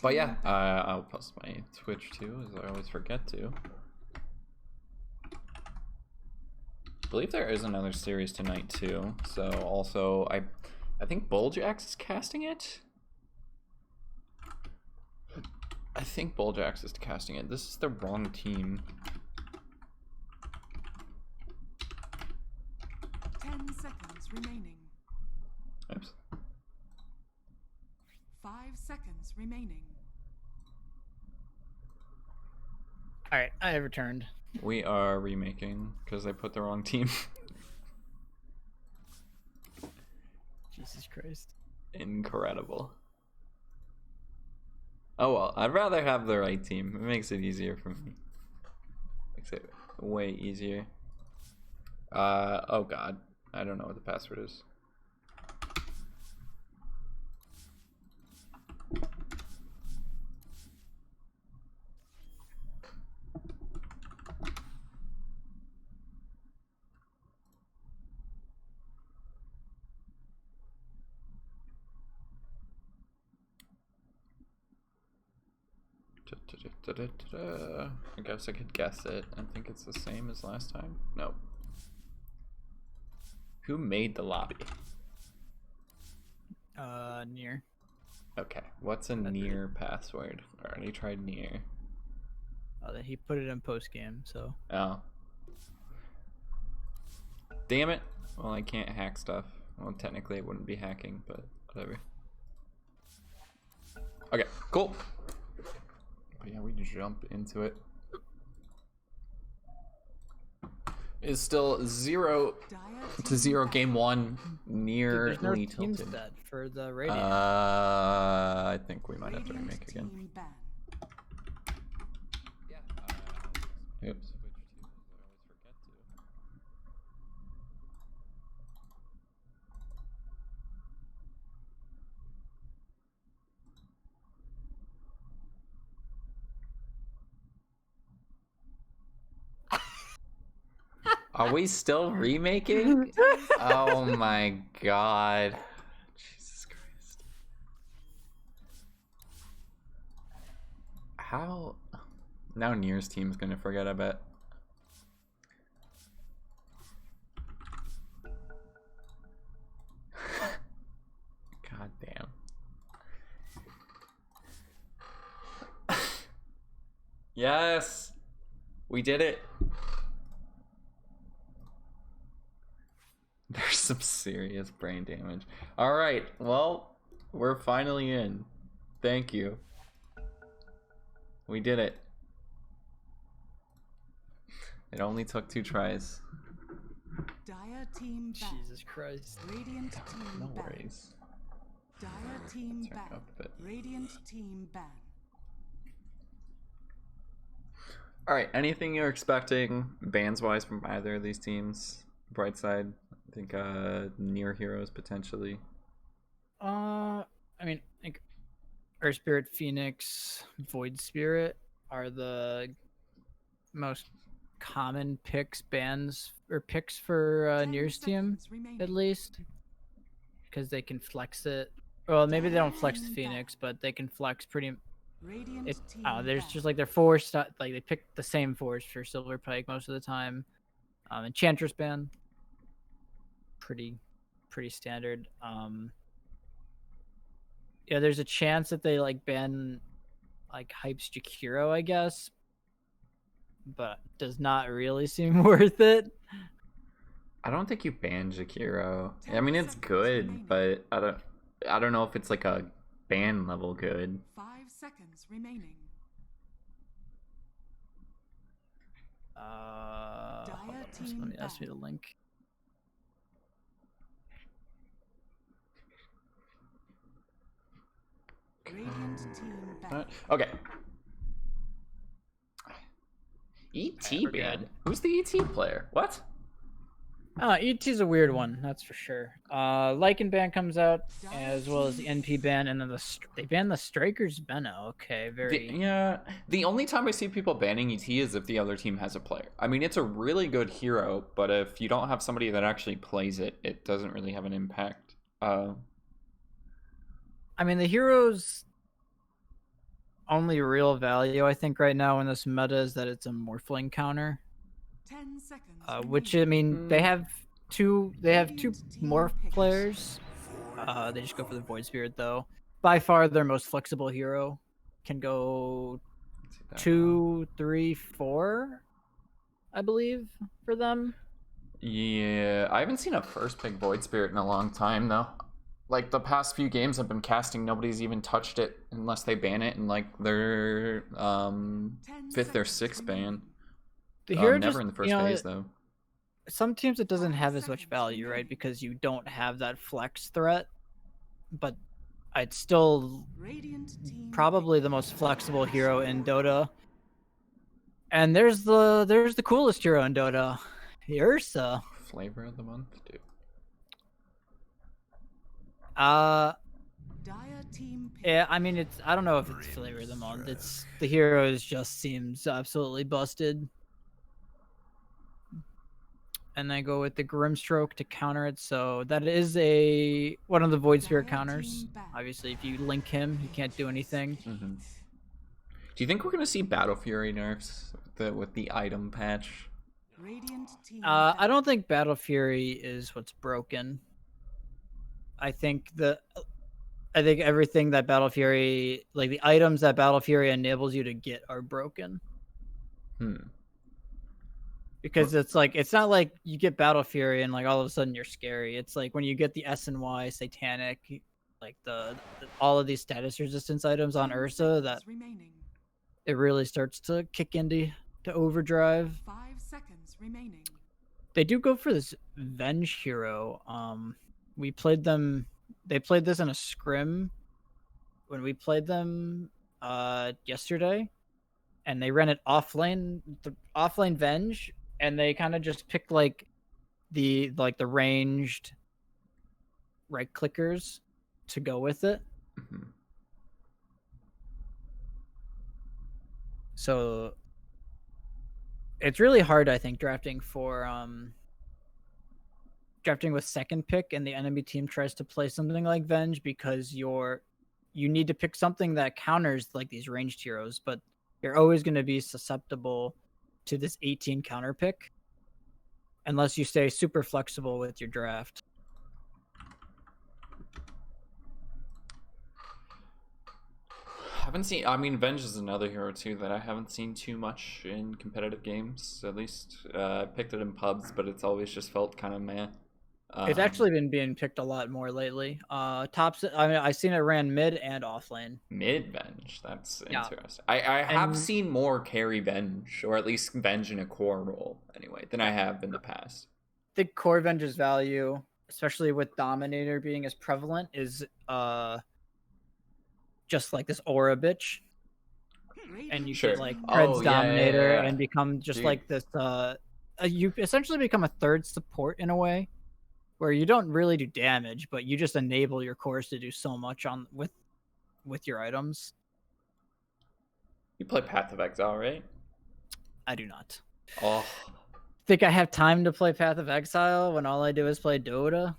But yeah, I'll post my Twitch too, as I always forget to. I believe there is another series tonight too. So also, I think Bulljax is casting it. I think Bulljax is casting it. This is the wrong team. 10 seconds remaining. Oops. 5 seconds remaining. All right, I have returned. We are remaking because they put the wrong team. Jesus Christ. Incredible. Oh well, I'd rather have the right team. It makes it easier for me. Makes it way easier. Oh god. I don't know what the password is. I guess I could guess it. I think it's the same as last time. Nope. Who made the lobby? Near. Okay. What's a near password? I already tried near. Oh, he put it in post game, so. Oh. Damn it. Well, I can't hack stuff. Well, technically it wouldn't be hacking, but whatever. Okay, cool. But yeah, we jump into it. It's still 0-0 game one, nearly Dude, there's no tilted. team stat for the Radiance. I think we might have to remake again. Oops. Are we still remaking? Oh my god. Jesus Christ. How? Now Nier's team's gonna forget, I bet. God damn. Yes! We did it! There's some serious brain damage. Alright, well, we're finally in. Thank you. We did it. It only took 2 tries. Dire team back. Jesus Christ. Radiant team No back. worries. Dire team Turn back. up a bit. Radiant team back. Alright, anything you're expecting bands-wise from either of these teams? Brightside, I think Near Heroes potentially. I mean, like Earth Spirit, Phoenix, Void Spirit are the most common picks for Near's team, at least, because they can flex it. Well, maybe they don't flex the Phoenix, but they can flex pretty. There's just like their 4 like they pick the same 4s for Silver Pike most of the time. Enchantress ban, pretty standard. Yeah, there's a chance that they like ban like Hype's Jakiro, I guess, but does not really seem worth it. I don't think you ban Jakiro. I mean, it's good, but I don't know if it's like a ban level good. 5 seconds remaining. Let me ask me the link. Radiant team back. Okay. ET ban? Who's the ET player? What? ET's a weird one, that's for sure. Lycan ban comes out, as well as the NP ban, and then they ban the Strikers Benno. Okay, The only time I see people banning ET is if the other team has a player. I mean, it's a really good hero, but if you don't have somebody that actually plays it, it doesn't really have an impact. I mean, the heroes only real value I think right now in this meta is that it's a morphling counter. 10 seconds. Which I remaining. mean they have two Radiant morph team players. They just go for the Void Spirit though. By far their most flexible hero. Can go Let's see that 2, 3, 4, I believe, for them. Yeah, I haven't seen a first pick Void Spirit in a long time though. Like the past few games I've been casting, nobody's even touched it unless they ban it in like their 5th or 6th ban. The hero Never just, in the first phase though. some teams it doesn't have as much value, right? Because you don't have that flex threat. But it's still probably the most flexible hero in Dota. And there's the coolest hero in Dota, Ursa. Flavor of the month, dude. Yeah, I mean I don't know if it's flavor of the month. It's the heroes just seems absolutely busted. And then go with the Grimstroke to counter it. So that is one of the Void Spirit counters. Obviously, if you link him, he can't do anything. Mm-hmm. Do you think we're gonna see Battle Fury nerfs with the item patch? I don't think Battle Fury is what's broken. I think everything that Battle Fury, like the items that Battle Fury enables you to get, are broken. Because it's like, it's not like you get Battle Fury and like all of a sudden you're scary. It's like when you get the SNY Satanic, like all of these status resistance items on Ursa, that it really starts to kick into overdrive. 5 seconds remaining. They do go for this Venge hero. We played them. They played this in a scrim when we played them yesterday, and they ran it offlane Venge, and they kind of just picked like the ranged right clickers to go with it. Mm-hmm. So it's really hard, I think, drafting with second pick and the enemy team tries to play something like Venge, because you need to pick something that counters like these ranged heroes, but you're always going to be susceptible to this 18 counter pick unless you stay super flexible with your draft. Haven't seen. I mean, Venge is another hero too that I haven't seen too much in competitive games. At least I picked it in pubs, but it's always just felt kind of meh. It's actually been being picked a lot more lately. Tops. I mean, I've seen it ran mid and off lane. Mid Venge. That's Yeah. interesting. I have seen more carry Venge, or at least Venge in a core role anyway, than I have in the past. I think core Venge's value, especially with Dominator being as prevalent, is just like this aura bitch, and you get like Pred's Dominator and become just like this. You essentially become a third support in a way, where you don't really do damage, but you just enable your cores to do so much with your items. You play Path of Exile, right? I do not. Oh. Think I have time to play Path of Exile when all I do is play Dota?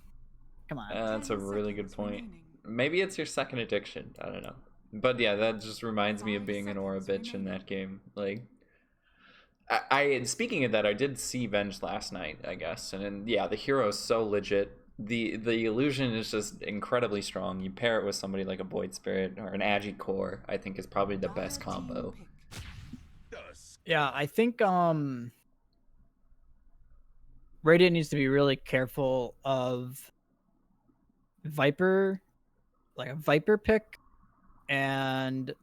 Come on. That's a really good point. Maybe it's your second addiction. I don't know. But yeah, that just reminds me of being an aura bitch in that game. Like, I speaking of that, I did see Venge last night, I guess, and then, yeah, the hero is so legit. The illusion is just incredibly strong. You pair it with somebody like a Void Spirit or an Agi Core, I think is probably the best combo. Yeah, I think Radiant needs to be really careful of Viper, like a Viper pick, and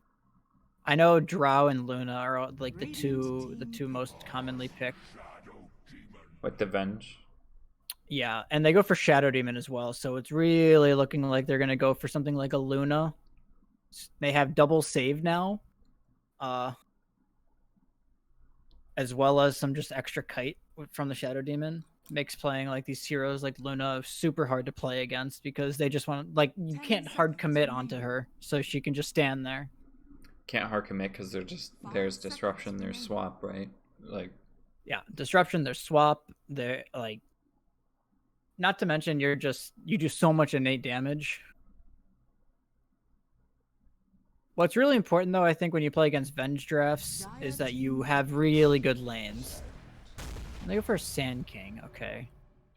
I know Drow and Luna are like the two most commonly picked. With the Venge. Yeah, and they go for Shadow Demon as well, so it's really looking like they're gonna go for something like a Luna. They have double save now, as well as some just extra kite from the Shadow Demon. Makes playing like these heroes like Luna super hard to play against, because they just want, like, you can't hard commit onto her, so she can just stand there. Can't hard commit because there's disruption, there's swap, right? Like, yeah, disruption, there's swap, they're like, not to mention you do so much innate damage. What's really important though, I think, when you play against Venge drafts is that you have really good lanes. They go for Sand King, okay.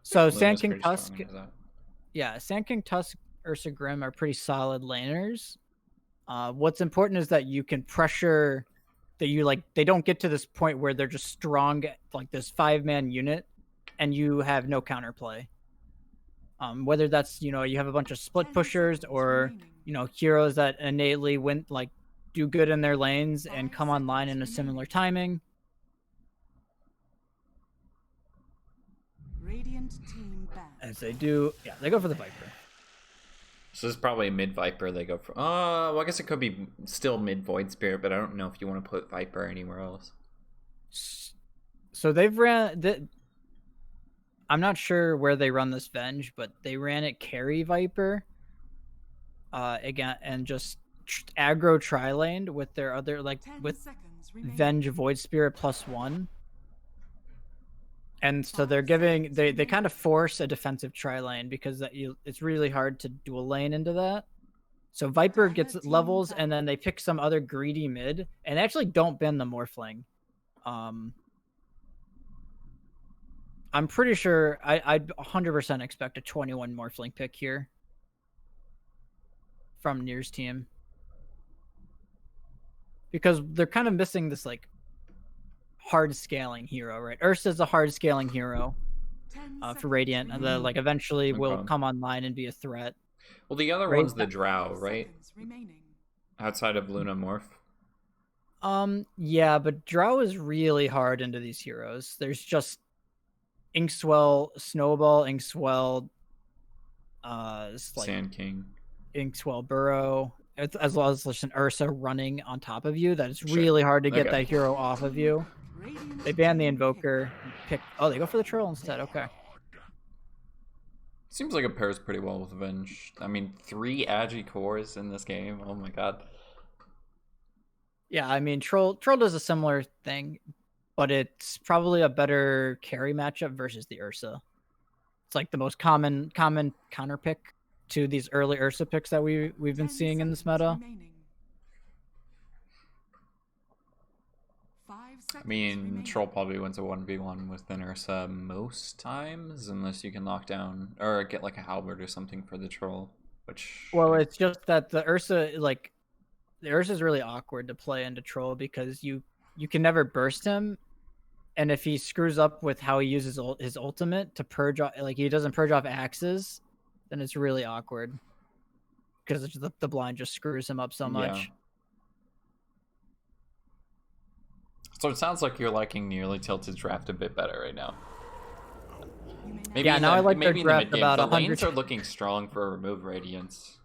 So Sand Luna's King pretty strong Tusk, into that. yeah, Sand King Tusk, Ursa Grim are pretty solid laners. What's important is that you can pressure that you like they don't get to this point where they're just strong like this 5-man unit and you have no counterplay. Whether that's you have a bunch of split 10 pushers seconds or remaining. heroes that innately win like do good in their lanes and 5 come online in a seconds similar remaining. timing. Radiant team banned. As they do, yeah, they go for the Viper. So this is probably mid Viper they go for. Well, I guess it could be still mid Void Spirit, but I don't know if you want to put Viper anywhere else. So they've ran. I'm not sure where they run this Venge, but they ran it carry Viper. Again, and just aggro tri-laned with their other 10 with seconds remaining. Venge Void Spirit +1. And so they're giving they kind of force a defensive tri-lane because it's really hard to dual lane into that. So Viper gets levels and then they pick some other greedy mid and they actually don't ban the Morphling. I'm pretty sure I'd 100% expect a 21 Morphling pick here from Nier's team. Because they're kind of missing this like hard scaling hero, right? Ursa's a hard scaling hero for Radiant, and like eventually will come online and be a threat. Well, the other one's the Drow, right? Remaining. Outside of Luna Morph. Yeah, but Drow is really hard into these heroes. There's just Inkswell, Snowball, Inkswell, like Sand King, Inkswell Burrow, as well as just an Ursa running on top of you. That it's really hard to get that hero off of you. They ban the Invoker. They go for the Troll instead. Okay. Seems like it pairs pretty well with Venge. I mean, 3 Agi cores in this game. Oh my god. Yeah, I mean, Troll does a similar thing, but it's probably a better carry matchup versus the Ursa. It's like the most common counter pick to these early Ursa picks that we've been seeing in this meta. I mean, Troll probably wins a 1v1 with an Ursa most times, unless you can lock down or get like a Halberd or something for the Troll. Which it's just that the Ursa is really awkward to play into Troll because you can never burst him, and if he screws up with how he uses his ultimate to purge off, like he doesn't purge off axes, then it's really awkward because the blind just screws him up so much. Yeah. So it sounds like you're liking Nearly Tilted draft a bit better right now. Maybe yeah, now I like their draft about 100. The lanes are looking strong for remove Radiance.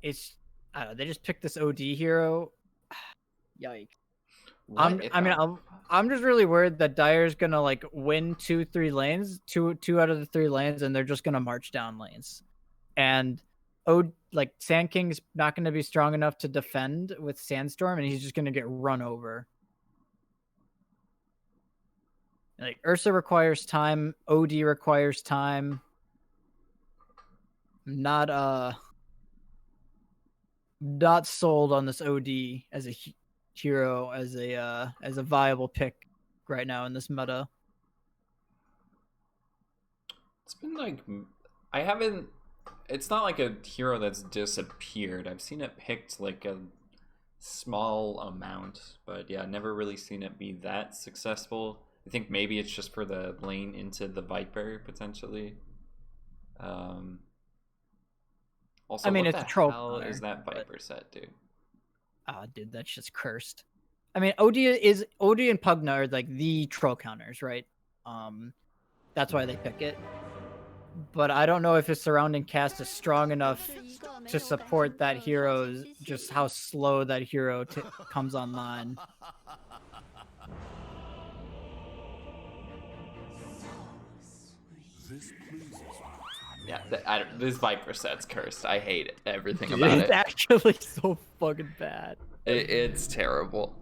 It's I don't know, they just picked this OD hero. Yikes. I'm just really worried that Dire's gonna like win 2-3 lanes, two out of the 3 lanes, and they're just gonna march down lanes. And Sand King's not gonna be strong enough to defend with Sandstorm, and he's just gonna get run over. Like Ursa requires time, OD requires time. Not sold on this OD as a hero, as a viable pick right now in this meta. It's been like it's not like a hero that's disappeared. I've seen it picked like a small amount, but yeah, never really seen it be that successful. I think maybe it's just for the lane into the Viper potentially. Also, I mean, what it's the a troll hell counter, is that Viper set, dude? Dude, that's just cursed. I mean, OD and Pugna are like the troll counters, right? That's why they pick it. But I don't know if his surrounding cast is strong enough to support that hero's just how slow that hero comes online. Yeah, this Viper set's cursed. I hate it. Everything about it. It's actually so fucking bad. It's terrible.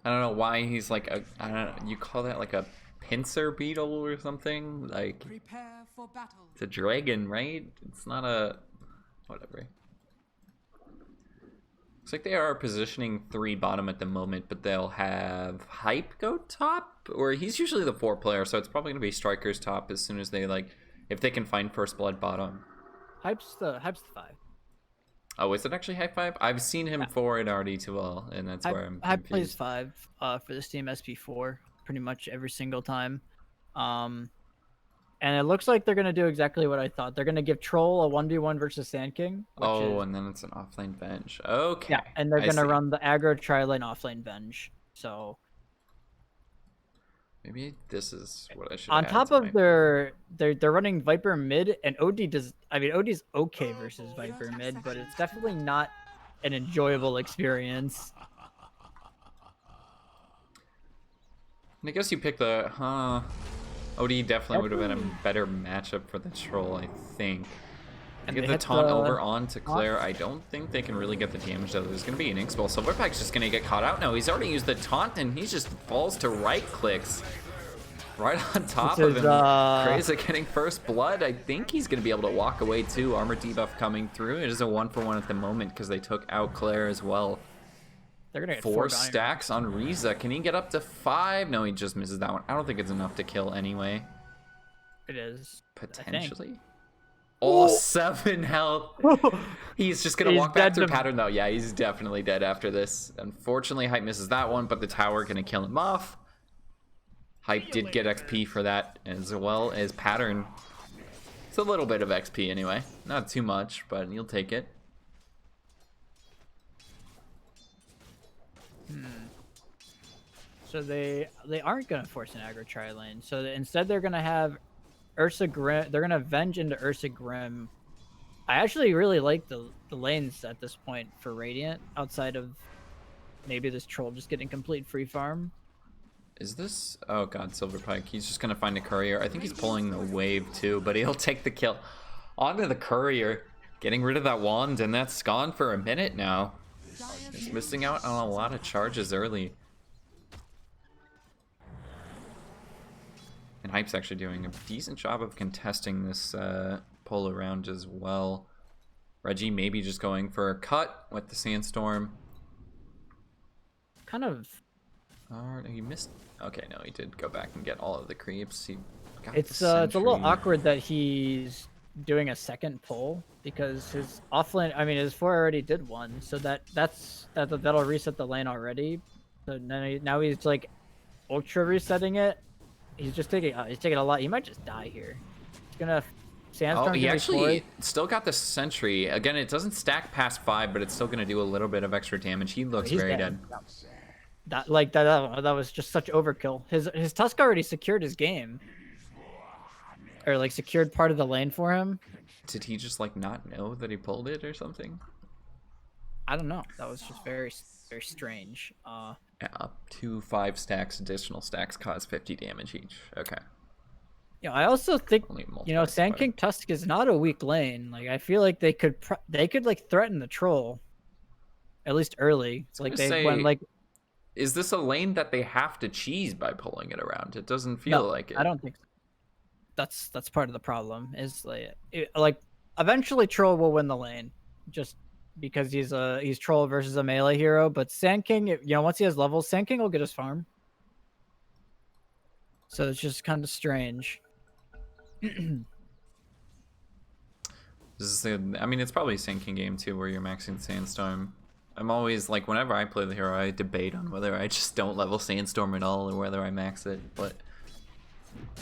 I don't know why he's like I don't know. You call that like a pincer beetle or something. Like, Prepare for battle. it's a dragon, right? It's not a... Whatever. Looks like they are positioning 3 bottom at the moment, but they'll have Hype go top? Or he's usually the 4 player, so it's probably going to be Strikers top as soon as they, like... If they can find First Blood bottom. Hype's the 5. Oh, is it actually Hype 5? I've seen him for it already too well, and that's where I'm Hype plays confused. 5 for this team, SP4, pretty much every single time. And it looks like they're going to do exactly what I thought. They're going to give Troll a 1v1 versus Sand King. Oh, and then it's an offlane Venge. Okay. Yeah, and they're I going to see. run the aggro tri-lane offlane Venge. So... Maybe this is what I should On add top to of my- they're running Viper mid, and OD does. I mean, OD's okay versus Viper mid, but it's definitely not an enjoyable experience. And I guess you pick the... OD definitely would have been a better matchup for the troll, I think. And Get they the hit taunt the over onto Claire. I don't think they can really get the damage though. There's going to be an Inks Ball. Silverback's just going to get caught out now. He's already used the taunt and he just falls to right clicks. Right on top This of is, him. Kreza getting First Blood. I think he's going to be able to walk away too. Armor debuff coming through. It is a 1-for-1 at the moment because they took out Claire as well. They're gonna get 4 bounty stacks on Riza. Can he get up to 5? No, he just misses that one. I don't think it's enough to kill anyway. It is Potentially. Oh, 7 health. He's just gonna He's walk back dead through to- pattern though. Yeah, he's definitely dead after this. Unfortunately, Hype misses that one, but the tower gonna kill him off. Hype did get XP for that as well as pattern. It's a little bit of XP anyway. Not too much, but you'll take it. So they aren't gonna force an aggro tri lane. So instead they're gonna have Ursa Grim. They're gonna venge into Ursa Grim. I actually really like the lanes at this point for Radiant, outside of maybe this troll just getting complete free farm. Is this... Oh god, Silverpike. He's just gonna find a courier. I think he's pulling the wave too, but he'll take the kill. Onto the courier. Getting rid of that wand, and that's gone for a minute now. He's missing out on a lot of charges early. And Hype's actually doing a decent job of contesting this pull around as well. Reggie maybe just going for a cut with the Sandstorm. Kind of. Oh, he missed. Okay, no, he did go back and get all of the creeps. He got It's the a little sentry. awkward that he's doing a second pull because his offlane. I mean, his 4 already did one, so that'll reset the lane already. So now he's like ultra resetting it. He's just taking a lot. He might just die here. He's gonna Sandstorm. Oh, he actually still got the sentry. Again, it doesn't stack past 5, but it's still gonna do a little bit of extra damage. He looks He's very dead. dead. That was just such overkill. His Tusk already secured his game, or like secured part of the lane for him. Did he just like not know that he pulled it or something? I don't know. That was just very strange. Yeah, up to 5 stacks. Additional stacks cause 50 damage each. Okay. Yeah, I also think Only Sand King Tusk is not a weak lane. Like I feel like they could like threaten the troll, at least early. Like Is this a lane that they have to cheese by pulling it around? It doesn't feel like it. I don't think so. That's part of the problem. Is like eventually troll will win the lane, just because he's troll versus a melee hero. But Sand King, once he has levels, Sand King will get his farm. So it's just kind of strange. I mean, it's probably a Sand King game too, where you're maxing Sandstorm. I'm always like, whenever I play the hero, I debate on whether I just don't level Sandstorm at all or whether I max it, but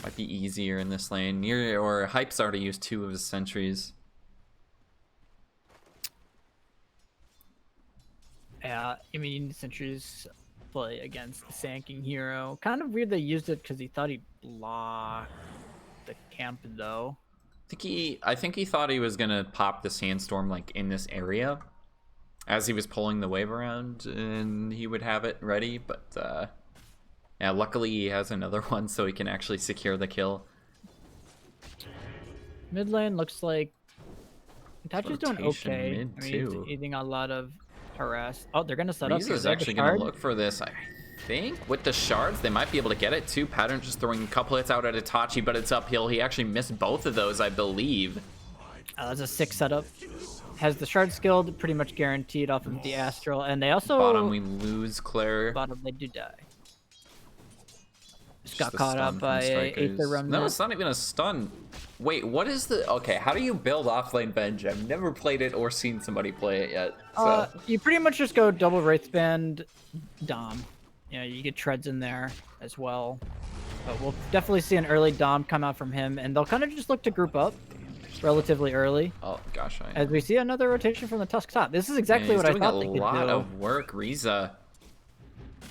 might be easier in this lane. Or Hype's already used 2 of his sentries. Yeah, I mean, sentries play against the Sand King hero. Kind of weird they used it because he thought he blocked the camp though. I think he thought he was gonna pop the Sandstorm like in this area as he was pulling the wave around, and he would have it ready. But yeah, luckily he has another one, so he can actually secure the kill. Mid lane looks like Itachi's doing Rotation okay. mid, I mean, too. he's eating a lot of harass. Oh, they're gonna set up. Riza's They have the actually gonna shard. look for this. I think with the shards, they might be able to get it too. Pattern just throwing a couple hits out at Itachi, but it's uphill. He actually missed both of those, I believe. That's a 6 setup. Has the shard skilled, pretty much guaranteed off of the Astral, and they also... Bottom, we lose Claire. Bottom, they do die. Just got a caught stun up from by Strikers. Aether Remnant. No, it's not even a stun. Wait, what is the... Okay, how do you build offlane Venge? I've never played it or seen somebody play it yet. So. You pretty much just go double Wraithband Dom. You know, you get treads in there as well. But we'll definitely see an early Dom come out from him, and they'll kind of just look to group up relatively early. Oh, gosh, I know. As we see another rotation from the Tusk top. This is exactly what I thought they could do. He's doing a lot of work. Riza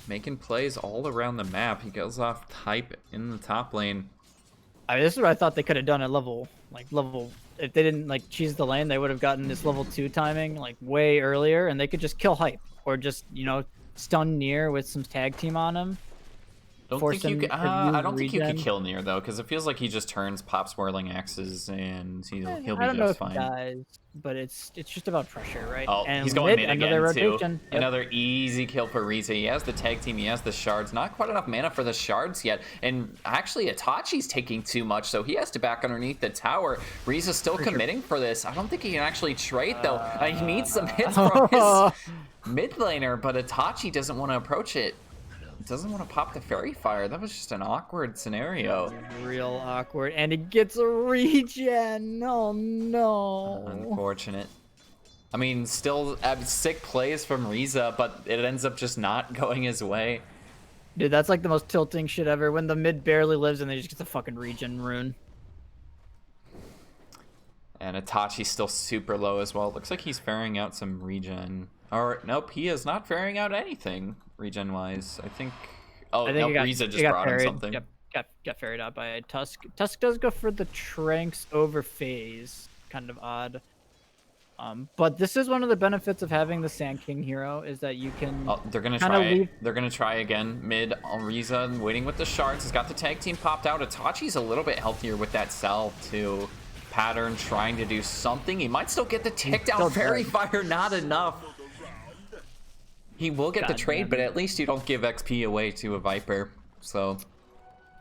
making plays all around the map. He goes off type in the top lane. I mean, this is what I thought they could have done at level. If they didn't like cheese the lane, they would have gotten this level 2 timing like way earlier, and they could just kill hype or just, you know, stun near with some tag team on him. I don't think you could kill near though, because it feels like he just turns, pops whirling axes, and he'll be I don't know just if he fine. dies, but it's just about pressure, right? Oh, and he's going mid another again rotation. too. Yep. Another easy kill for Riza. He has the tag team, he has the shards. Not quite enough mana for the shards yet. And actually, Itachi's taking too much, so he has to back underneath the tower. Riza's still committing for this. I don't think he can actually trade though. He needs some hits from his mid laner, but Itachi doesn't want to approach it. Doesn't want to pop the fairy fire. That was just an awkward scenario. Real awkward, and it gets a regen. Oh no! Unfortunate. I mean, still sick plays from Riza, but it ends up just not going his way. Dude, that's like the most tilting shit ever. When the mid barely lives and they just get the fucking regen rune. And Itachi's still super low as well. Looks like he's ferrying out some regen. Or nope, he is not ferrying out anything regen wise. I think. Oh no, Riza just brought him something. Yep, got ferried out by a Tusk. Tusk does go for the Tranks over phase. Kind of odd. But this is one of the benefits of having the Sand King hero is that you can. Oh, they're gonna try. They're gonna try again mid on Riza, waiting with the shards. He's got the tag team popped out. Itachi's a little bit healthier with that cell too. Pattern trying to do something. He might still get the tick down. Fairy fire, not enough. He will get the trade, but at least you don't give XP away to a Viper. So,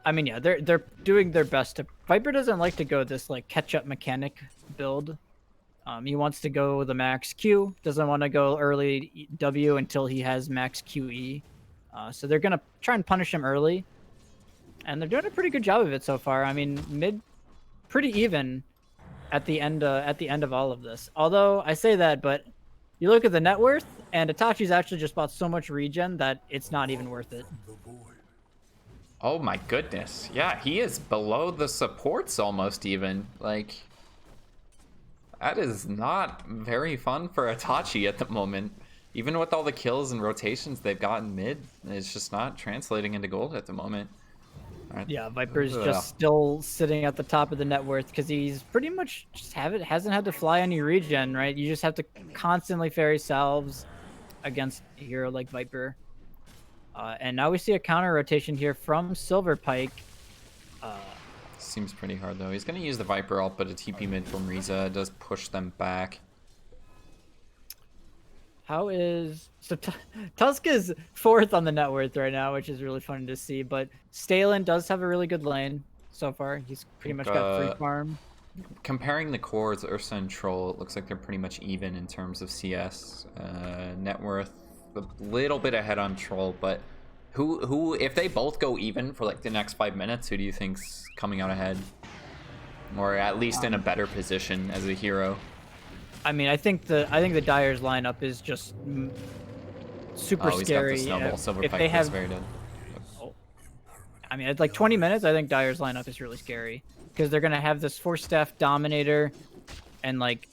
I mean, yeah, they're doing their best to. Viper doesn't like to go this like catch-up mechanic build. He wants to go the max Q. Doesn't want to go early W until he has max QE. So they're gonna try and punish him early, and they're doing a pretty good job of it so far. I mean, mid, pretty even at the end of all of this. Although I say that, but you look at the net worth, and Itachi's actually just bought so much regen that it's not even worth it. oh my goodness. Yeah, he is below the supports almost even. Like, that is not very fun for Itachi at the moment. Even with all the kills and rotations they've gotten mid, it's just not translating into gold at the moment. Right. Yeah, Viper's just still sitting at the top of the net worth because he's pretty much just hasn't had to fly any regen, right? You just have to constantly fairy salves against a hero like Viper. And now we see a counter rotation here from Silverpike. Seems pretty hard though. He's gonna use the Viper ult, but a TP mid from Riza does push them back. How is Tusk is 4th on the net worth right now, which is really fun to see. But Stalin does have a really good lane so far. He's pretty much got free farm. Comparing the cores, Ursa and Troll, it looks like they're pretty much even in terms of CS. Net worth a little bit ahead on Troll, but who if they both go even for like the next 5 minutes, who do you think's coming out ahead, or at least in a better position as a hero? I mean, I think the Dyer's lineup is just super scary. He's got the snowball. If they have, very dead. Oh, I mean, at like 20 minutes, I think Dyer's lineup is really scary because they're gonna have this 4-staff Dominator and like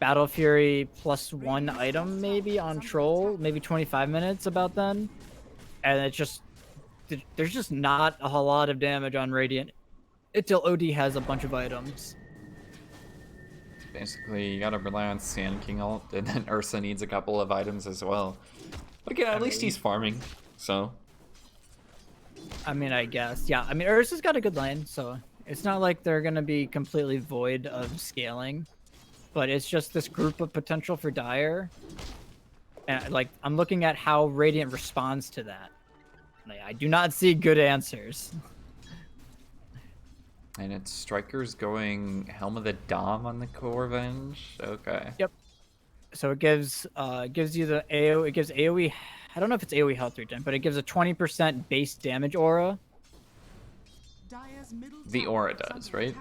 Battle Fury +1 item maybe on Troll, maybe 25 minutes about then, and it's just there's just not a whole lot of damage on Radiant until OD has a bunch of items. Basically, you gotta rely on Sand King ult, and then Ursa needs a couple of items as well. But again, at least he's farming, so. I mean, I guess. Yeah, I mean, Ursa's got a good lane, so it's not like they're gonna be completely void of scaling. But it's just this group of potential for Dyer. And, like, I'm looking at how Radiant responds to that. Like, I do not see good answers. And it's Strikers going Helm of the Dom on the Corvenge. Okay. Yep. So it gives you the AoE. It gives AoE. I don't know if it's AoE health regen, but it gives a 20% base damage aura. The aura does, right?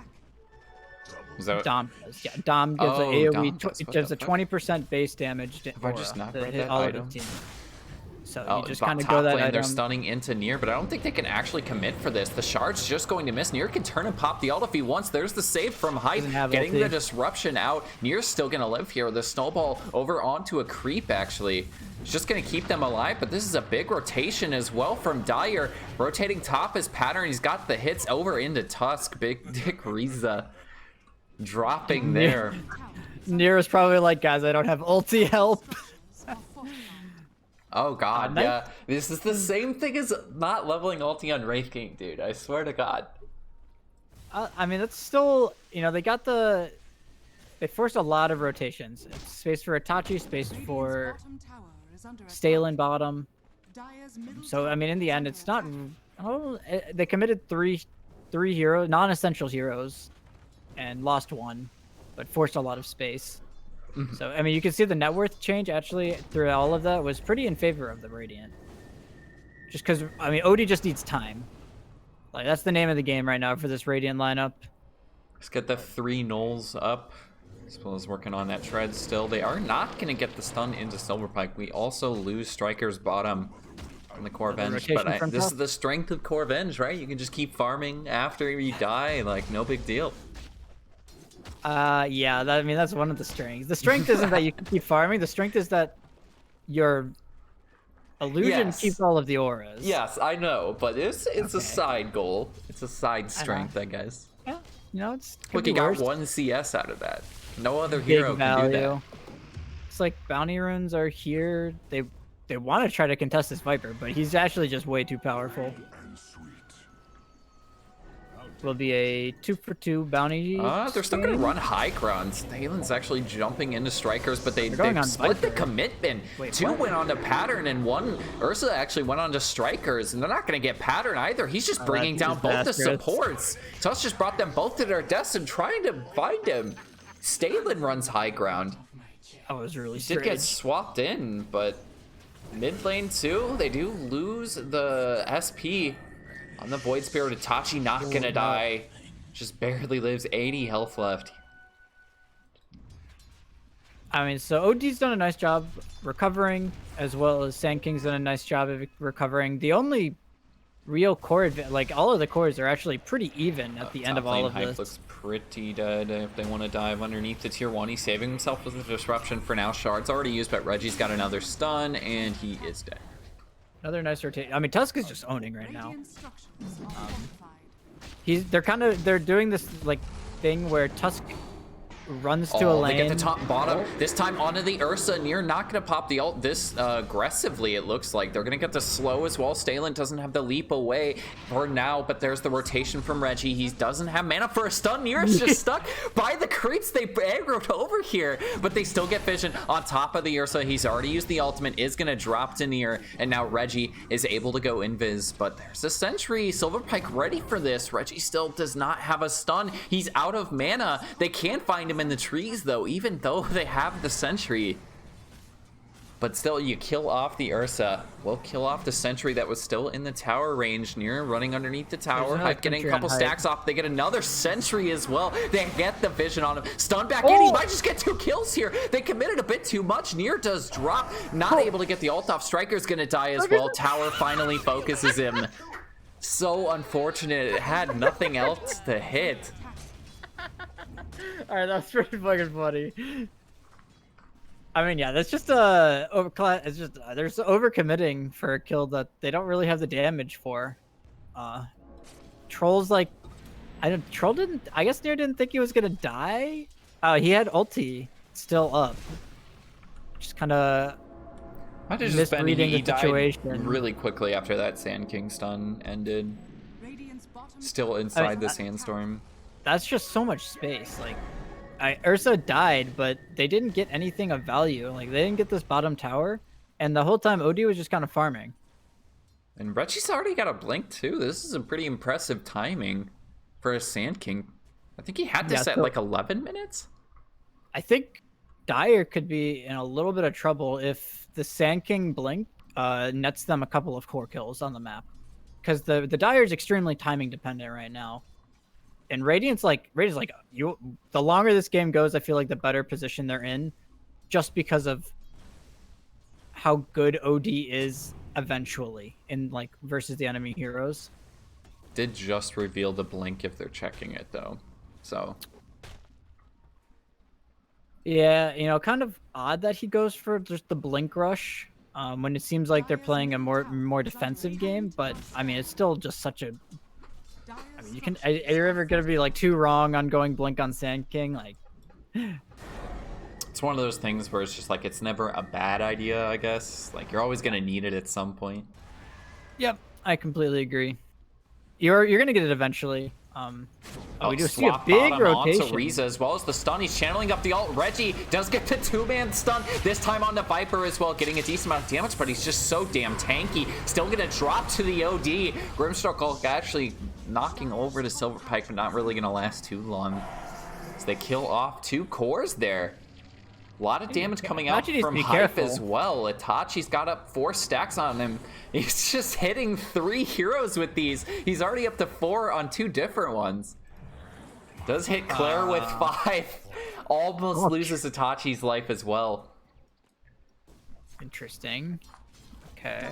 Is that Dom does. Yeah, Dom gives Oh, a AoE. Dom does. It What gives the a fuck? 20% base damage Have I just not to read hit that all item? of the team. So Oh, you just bot kind of top go that lane, they're item. stunning into Nier, but I don't think they can actually commit for this. The shard's just going to miss. Nier can turn and pop the ult if he wants. There's the save from Hype, Doesn't have getting ulti. the disruption out. Nier's still going to live here. The snowball over onto a creep, actually. It's just going to keep them alive, but this is a big rotation as well from Dyer. Rotating top his pattern. He's got the hits over into Tusk. Big Dick Riza dropping there. Nier is probably like, guys, I don't have ulti help. Oh god, nice. yeah. This is the same thing as not leveling ulti on Wraith King, dude. I swear to god. I mean, that's still, they forced a lot of rotations. It's space for Itachi, space for Stalen bottom. So, I mean, in the end, it's not... Oh, they committed three heroes, non-essential heroes, and lost one, but forced a lot of space. So, I mean, you can see the net worth change, actually, through all of that, was pretty in favor of the Radiant. Just because, I mean, Odie just needs time. Like, that's the name of the game right now for this Radiant lineup. Let's get the 3 Knolls up. As well as working on that tread still. They are not going to get the stun into Silverpike. We also lose Striker's bottom on the Corvenge. rotation But from this top. is the strength of Corvenge, right? You can just keep farming after you die. Like, no big deal. Yeah, I mean, that's one of the strengths. The strength isn't that you can keep farming. The strength is that your illusion Yes. keeps all of the auras. Yes, I know. But it's a Okay. side goal. It's a side strength, I guess. Yeah, it's could Look, be you got worse. 1 CS out of that. No other Big hero can value. do that. It's like bounty runes are here. They want to try to contest this Viper, but he's actually just way too powerful. Will be a 2-for-2 bounty. They're still going to exchange. run high ground. Stalen's actually jumping into Strikers, but they going on split the Viper. commitment. Wait, 2 what? went on to Pattern, and 1, Ursa actually went on to Strikers, and they're not going to get Pattern either. He's just bringing down these both the bastards. supports. Tusk just brought them both to their deaths and trying to find him. Stalen runs high ground. That was really Did get strange. swapped in, but mid lane too, they do lose the SP on the Void Spirit. Itachi not gonna die. Just barely lives, 80 health left. I mean, so OD's done a nice job recovering, as well as Sand King's done a nice job of recovering. The only real core, like all of the cores are actually pretty even at the end of Top lane all of Hype this. looks pretty dead if they want to dive underneath the tier 1. He's saving himself with the disruption for now. Shard's already used, but Reggie's got another stun, and he is dead. Another nice rotation. I mean, Tusk is just owning right now. They're doing this like thing where Tusk runs to a lane. They get the top bottom. This time onto the Ursa. Nier not going to pop the ult this aggressively, it looks like. They're going to get the slow as well. Stalen doesn't have the leap away for now, but there's the rotation from Reggie. He doesn't have mana for a stun. Nier is just stuck by the creeps. They aggroed over here, but they still get vision on top of the Ursa. He's already used the ultimate, is going to drop to Nier, and now Reggie is able to go invis, but there's a sentry. Silverpike ready for this. Reggie still does not have a stun. He's out of mana. They can't find him in the trees though, even though they have the sentry. But still, you kill off the Ursa. Will kill off the sentry that was still in the tower range. Near running underneath the tower. another Hype getting a sentry couple on Hype. stacks off. They get another sentry as well. They get the vision on him. Stun back in. He might just get 2 kills here. They committed a bit too much. Near does drop. Not able to get the ult off. Striker's gonna die as well. Tower finally focuses him. So unfortunate. It had nothing else to hit. All right, that's pretty fucking funny. I mean, yeah, that's just it's just there's overcommitting for a kill that they don't really have the damage for. Troll's like, Troll didn't. I guess Nier didn't think he was gonna die. He had ulti still up. Just kind of Might have just been misreading he the died situation. really quickly after that Sand King stun ended. Still inside the sandstorm. That's just so much space. Like, Ursa died, but they didn't get anything of value. Like, they didn't get this bottom tower, and the whole time OD was just kind of farming. And Reggie's already got a blink too. This is a pretty impressive timing for a Sand King. I think he had this at like 11 minutes. I think Dire could be in a little bit of trouble if the Sand King blink nets them a couple of core kills on the map. Because the Dire is extremely timing dependent right now. And Radiance you. The longer this game goes, I feel like the better position they're in, just because of how good OD is eventually in like versus the enemy heroes. Did just reveal the blink if they're checking it though, so. Yeah, you know, kind of odd that he goes for just the blink rush when it seems like they're playing a more defensive game. But I mean, it's still just such a. I mean, you can. Are you ever gonna be like too wrong on going blink on Sand King? Like, it's one of those things where it's just like it's never a bad idea, I guess. Like you're always gonna need it at some point. Yep, I completely agree. You're gonna get it eventually. We do see a big rotation. Onto Riza as well as the stun. He's channeling up the ult. Reggie does get the 2-man stun. This time on the Viper as well, getting a decent amount of damage, but he's just so damn tanky. Still gonna drop to the OD. Grimstroke actually knocking over the Silver Pike, but not really gonna last too long. So they kill off 2 cores there. A lot of damage coming out from Hype as well. Itachi's got up 4 stacks on him. He's just hitting 3 heroes with these. He's already up to 4 on 2 different ones. Does hit Claire with 5. Almost loses Itachi's life as well. Interesting. Okay.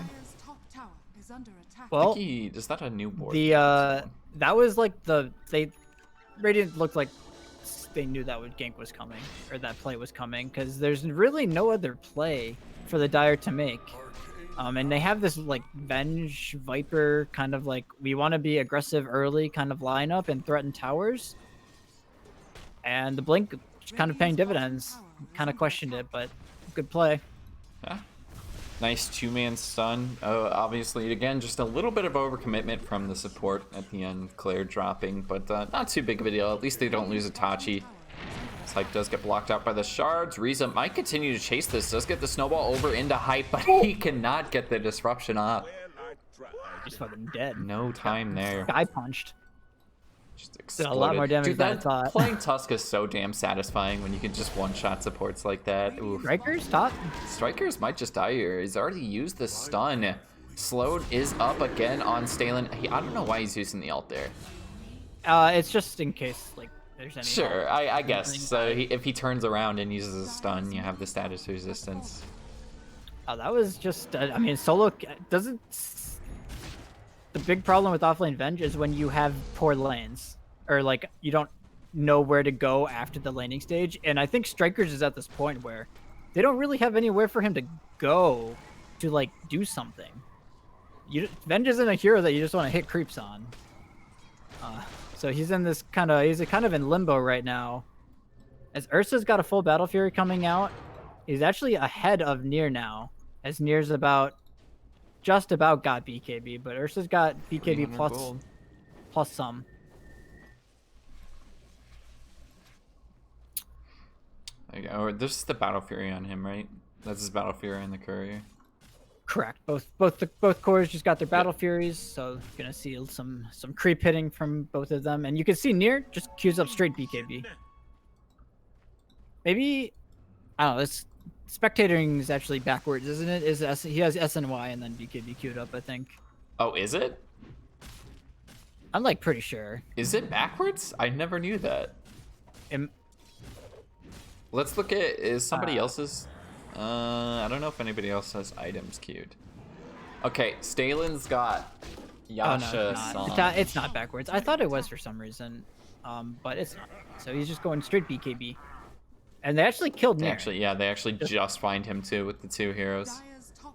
Well, is that a new board? That was like Radiant looked like they knew that gank was coming, or that play was coming, because there's really no other play for the Dire to make. And they have this like Venge Viper kind of like, we want to be aggressive early kind of lineup and threaten towers. And the blink kind of paying dividends. Kind of questioned it, but good play. Yeah. Nice 2-man stun. Obviously, again, just a little bit of overcommitment from the support at the end. Claire dropping, but not too big of a deal. At least they don't lose Itachi. Hype does get blocked out by the shards. Riza might continue to chase this. Does get the snowball over into Hype, but he cannot get the disruption off. He's fucking dead. No time there. Guy punched. Just exploded. A lot more damage than I thought. Playing Tusk is so damn satisfying when you can just one-shot supports like that. Oof. Strikers top? Strikers might just die here. He's already used the stun. Slowed is up again on Stalin. I don't know why he's using the ult there. It's just in case like there's any. Sure, I guess. So if he turns around and uses a stun, you have the status resistance. Oh, that was just. I mean, solo doesn't. The big problem with offlane Venge is when you have poor lanes, or like you don't know where to go after the laning stage. And I think Strikers is at this point where they don't really have anywhere for him to go to like do something. Venge isn't a hero that you just want to hit creeps on. So he's in this kind of in limbo right now. As Ursa's got a full Battle Fury coming out, he's actually ahead of Nier now, as Nier's just about got BKB, but Ursa's got BKB plus some. Or this is the Battle Fury on him, right? That's his Battle Fury on the courier. Correct. Both cores just got their Battle Furies, so you're gonna see some creep hitting from both of them, and you can see Nier just queues up straight BKB. Maybe I don't know. This spectating is actually backwards, isn't it? He has SNY and then BKB queued up, I think. Oh, is it? I'm like pretty sure. Is it backwards? I never knew that. Let's look at somebody else's. I don't know if anybody else has items queued. Okay, Stalin's got Yasha. Oh, no, it's not backwards. I thought it was for some reason, but it's not. So he's just going straight BKB. And they actually killed Nier. They actually just find him too with the 2 heroes.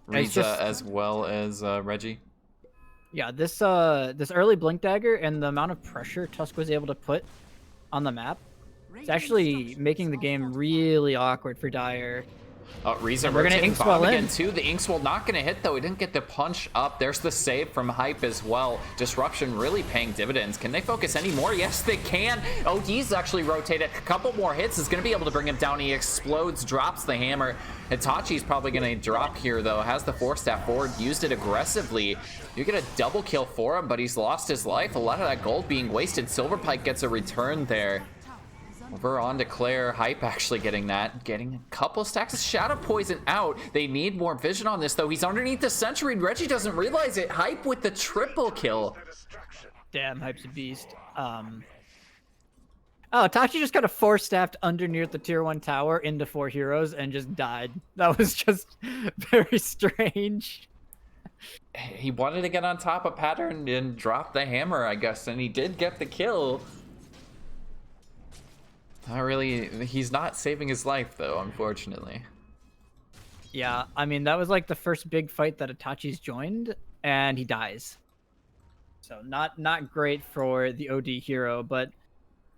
Riza as well as Reggie. Yeah, this early Blink Dagger and the amount of pressure Tusk was able to put on the map, it's actually making the game really awkward for Dire. Oh, Reza We're gonna rotating Inkswell bomb in. again too. The Inkswell not gonna hit though. He didn't get the punch up. There's the save from Hype as well. Disruption really paying dividends. Can they focus any more? Yes, they can. OD's actually rotated. A couple more hits is gonna be able to bring him down. He explodes, drops the hammer. Itachi's probably gonna drop here though. Has the Force Staff forward, used it aggressively. You get a double kill for him, but he's lost his life. A lot of that gold being wasted. Silverpike gets a return there. Over on to Claire. Hype actually getting that. Getting a couple stacks of Shadow Poison out. They need more vision on this, though. He's underneath the Sentry. Reggie doesn't realize it. Hype with the triple kill. Damn, Hype's a beast. Oh, Tachi just got a Force Staffed underneath the tier 1 tower into 4 heroes and just died. That was just very strange. He wanted to get on top of Pattern and drop the hammer, I guess, and he did get the kill. Not really. He's not saving his life, though, unfortunately. Yeah, I mean, that was like the first big fight that Itachi's joined, and he dies. So not great for the OD hero, but,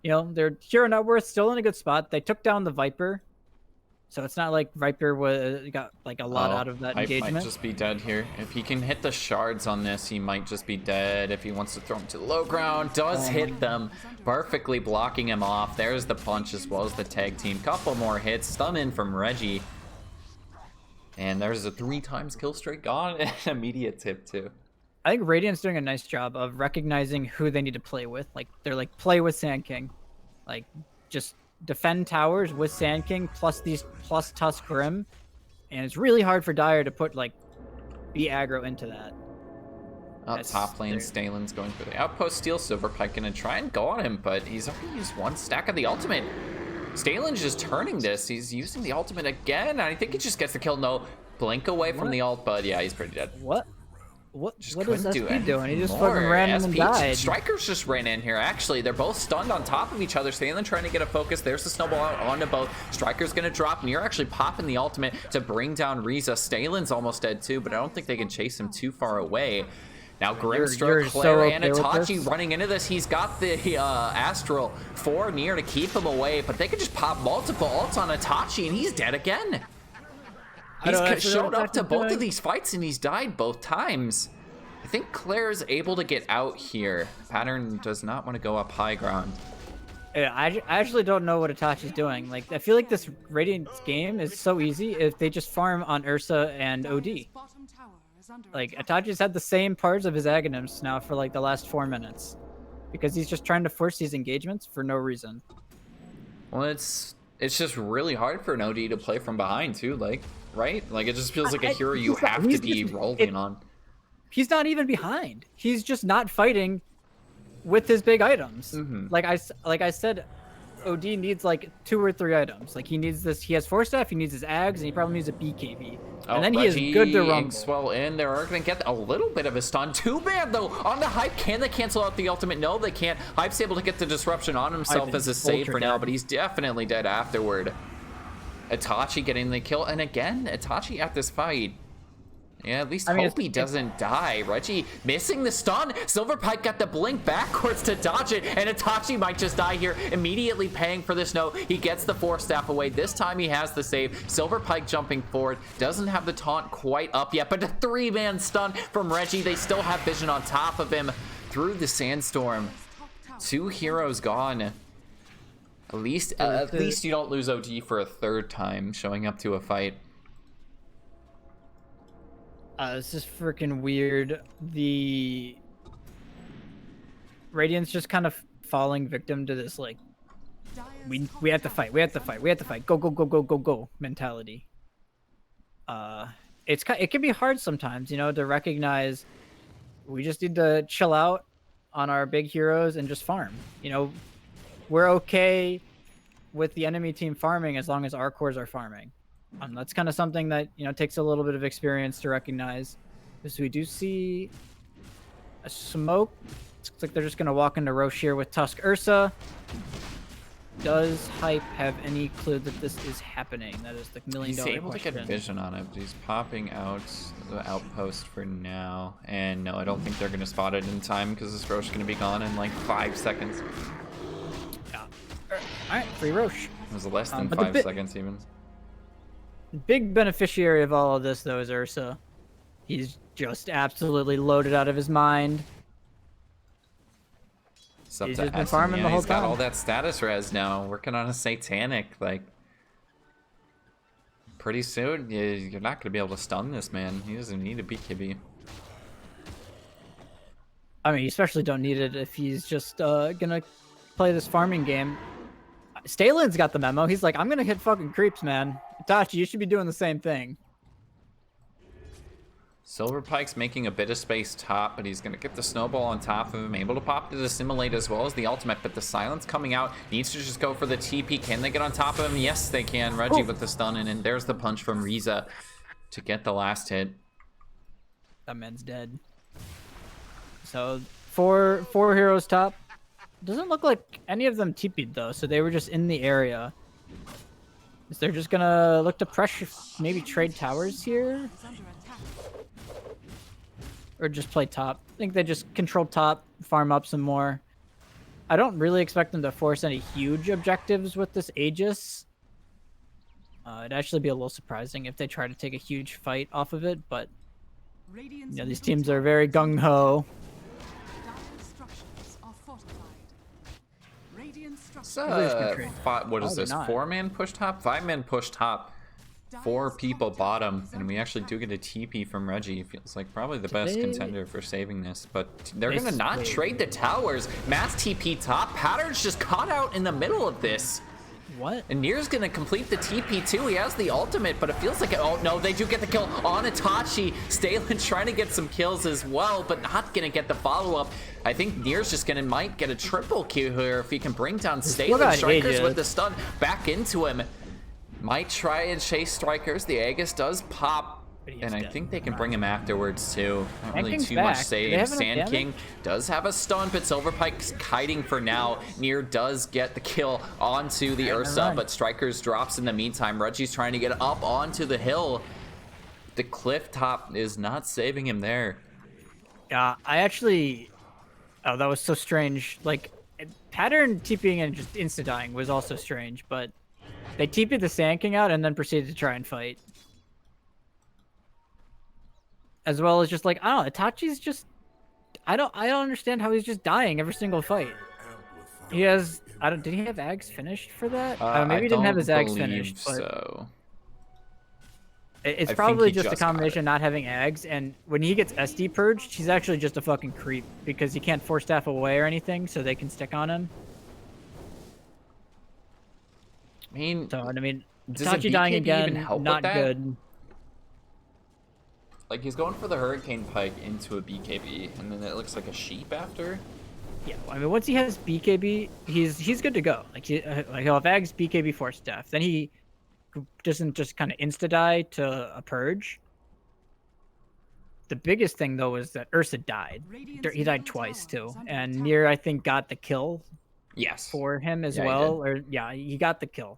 you know, their hero net worth still in a good spot. They took down the Viper, so it's not like Viper got like a lot out of that Hype engagement. might just be dead here. If he can hit the shards on this, he might just be dead. If he wants to throw him to the low ground, does hit them, perfectly blocking him off. There's the punch as well as the tag team. Couple more hits, stun in from Reggie. And there's a 3 times kill streak gone and an immediate tip too. I think Radiant's doing a nice job of recognizing who they need to play with. Like, they're like, play with Sand King. Like, just defend towers with Sand King plus Tusk Grim. And it's really hard for Dire to put, like, be aggro into that. Top lane, Stalin's going for the outpost steal. Silverpike gonna try and go on him, but he's already used 1 stack of the ultimate. Stalin's just turning this. He's using the ultimate again, and I think he just gets the kill. No, blink away from the ult, but yeah, he's pretty dead. What Just is couldn't do SP doing? He just more. fucking ran in and died. Strikers just ran in here, actually. They're both stunned on top of each other. Stalin trying to get a focus. There's the snowball out onto both. Striker's gonna drop. Mir actually popping the ultimate to bring down Reza. Stalin's almost dead too, but I don't think they can chase him too far away. Now Grimstroke, Claire, and Itachi running into this. He's got the Astral for Nier to keep him away, but they could just pop multiple ults on Itachi, and he's dead again. He's showed up to both of these fights, and he's died both times. I think Claire's able to get out here. Pattern does not want to go up high ground. Yeah, I actually don't know what Itachi's doing. Like, I feel like this Radiance game is so easy if they just farm on Ursa and OD. Like, Itachi's had the same parts of his Aghanims now for like the last 4 minutes. Because he's just trying to force these engagements for no reason. Well, it's just really hard for an OD to play from behind too, like, right? Like, it just feels like a hero you have to be rolling on. He's not even behind. He's just not fighting with his big items. Like I said, OD needs like 2 or 3 items. Like, he needs this. He has Force Staff. He needs his Ags, and he probably needs a BKB. And then he is good to rumble. Swell in. They're going to get a little bit of a stun. Too bad though. On the Hype, can they cancel out the ultimate? No, they can't. Hype's able to get the disruption on himself as a save for now, but he's definitely dead afterward. Itachi getting the kill, and again, Itachi at this fight. Yeah, at least hope he doesn't die. Reggie missing the stun. Silverpike got the blink backwards to dodge it, and Itachi might just die here, immediately paying for this. No, he gets the Force Staff away. This time he has the save. Silverpike jumping forward. Doesn't have the taunt quite up yet, but a 3-man stun from Reggie. They still have vision on top of him through the sandstorm. 2 heroes gone. At least you don't lose OD for a 3rd time showing up to a fight. This is freaking weird. The Radiance just kind of falling victim to this, like, we have to fight, we have to fight, we have to fight, go, go, go, go, go, go mentality. It can be hard sometimes, you know, to recognize we just need to chill out on our big heroes and just farm. You know, we're okay with the enemy team farming as long as our cores are farming. That's kind of something that, you know, takes a little bit of experience to recognize. Because we do see a smoke. It looks like they're just going to walk into Roche here with Tusk Ursa. Does Hype have any clue that this is happening? That is the $1 million question. He's able to get vision on it, but he's popping out the outpost for now. And no, I don't think they're going to spot it in time because this Roche is going to be gone in like 5 seconds. Yeah. All right, free Roche. It was less than 5 seconds even. Big beneficiary of all of this, though, is Ursa. He's just absolutely loaded out of his mind. It's up He's to just been Essen. farming Yeah, the whole he's got time. all that status res now, working on a satanic. Like, pretty soon, you're not gonna be able to stun this man. He doesn't need a BKB. I mean, you especially don't need it if he's just gonna play this farming game. Stalin's got the memo. He's like, I'm gonna hit fucking creeps, man. Itachi, you should be doing the same thing. Silverpike's making a bit of space top, but he's going to get the snowball on top of him, able to pop the assimilate as well as the ultimate, but the silence coming out, needs to just go for the TP. Can they get on top of him? Yes, they can. Reggie with the stun in, and there's the punch from Riza to get the last hit. That man's dead. So four heroes top. Doesn't look like any of them TP'd though, so they were just in the area. So they're just gonna look to pressure, maybe trade towers here, or just play top. I think they just control top, farm up some more. I don't really expect them to force any huge objectives with this Aegis. It'd actually be a little surprising if they try to take a huge fight off of it, but you know, these teams are very gung-ho. What is Oh, this? they're not. 4-man push top? 5-man push top. 4 people bottom, and we actually do get a TP from Reggie. Feels like probably the best contender for saving this, but they're gonna not trade the towers. Mass TP top. Pattern's just caught out in the middle of this. What? And Nier's gonna complete the TP too. He has the ultimate, but it feels like oh no, they do get the kill on Itachi. Stalin trying to get some kills as well, but not gonna get the follow-up. I think Nier's just might get a triple kill here if he can bring down Stalin. Strikers with the stun back into him. Might try and chase Strikers. The Aegis does pop, and I think they can bring him afterwards too. Not really too much save. Sand King does have a stun, but Silverpike's kiting for now. Nier does get the kill onto the Ursa, but Strikers drops in the meantime. Reggie's trying to get up onto the hill. The cliff top is not saving him there. Yeah, I actually... Oh, that was so strange. Like, Pattern TPing and just insta-dying was also strange, but they TP'd the Sand King out and then proceeded to try and fight. As well as just like, I don't know, Itachi's just... I don't understand how he's just dying every single fight. He has... did he have Ags finished for that? Maybe he didn't have his Ags finished, but... So. It's probably just a combination of not having Ags, and when he gets SD purged, he's actually just a fucking creep, because he can't force staff away or anything, so they can stick on him. I mean, Itachi dying again, not good. Like, he's going for the Hurricane Pike into a BKB, and then it looks like a sheep after. Yeah, I mean, once he has BKB, he's good to go. Like, he'll have Ags, BKB, force staff. Then he doesn't just kind of insta-die to a purge. The biggest thing, though, is that Ursa died. He died twice, too. And Nier, I think, got the kill. Yes. For him as well. He got the kill.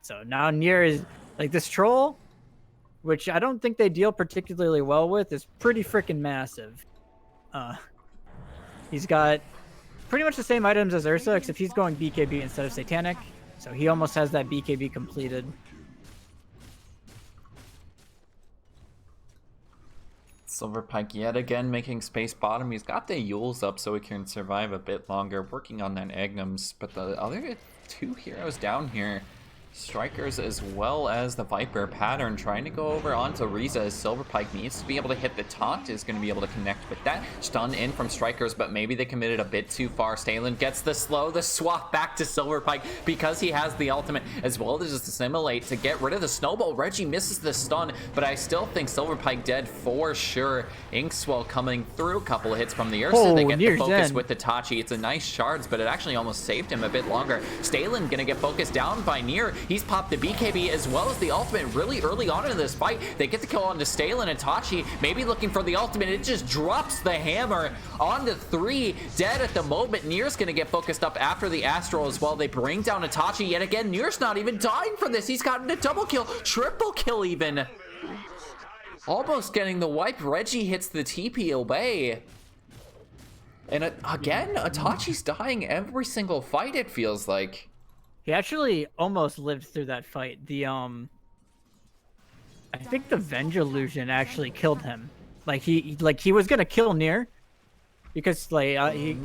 So now Nier is... Like, this troll, which I don't think they deal particularly well with, is pretty freaking massive. He's got pretty much the same items as Ursa, except he's going BKB instead of Satanic. So he almost has that BKB completed. Silverpike yet again making space bottom. He's got the Yules up so he can survive a bit longer, working on that Agnums. But the other 2 heroes down here, Strikers as well as the Viper. Pattern trying to go over onto Riza as Silverpike needs to be able to hit the taunt, is going to be able to connect with that. Stun in from Strikers, but maybe they committed a bit too far. Stalin gets the swap back to Silverpike because he has the ultimate, as well as just assimilate to get rid of the snowball. Reggie misses the stun, but I still think Silverpike dead for sure. Inkswell coming through, a couple of hits from the Ursa. They get the focus with the Tachi. It's a nice shards, but it actually almost saved him a bit longer. Stalin gonna get focused down by Nier. He's popped the BKB as well as the ultimate really early on in this fight. They get the kill onto Stalin and Tachi, maybe looking for the ultimate. It just drops the hammer onto 3, dead at the moment. Nier's gonna get focused up after the Astral as well. They bring down Itachi yet again. Nier's not even dying for this. He's gotten a double kill, triple kill even. Almost getting the wipe. Reggie hits the TP away. And again, Itachi's dying every single fight, it feels like. He actually almost lived through that fight. The I think the Venge illusion actually killed him. Like he was gonna kill Nier, because like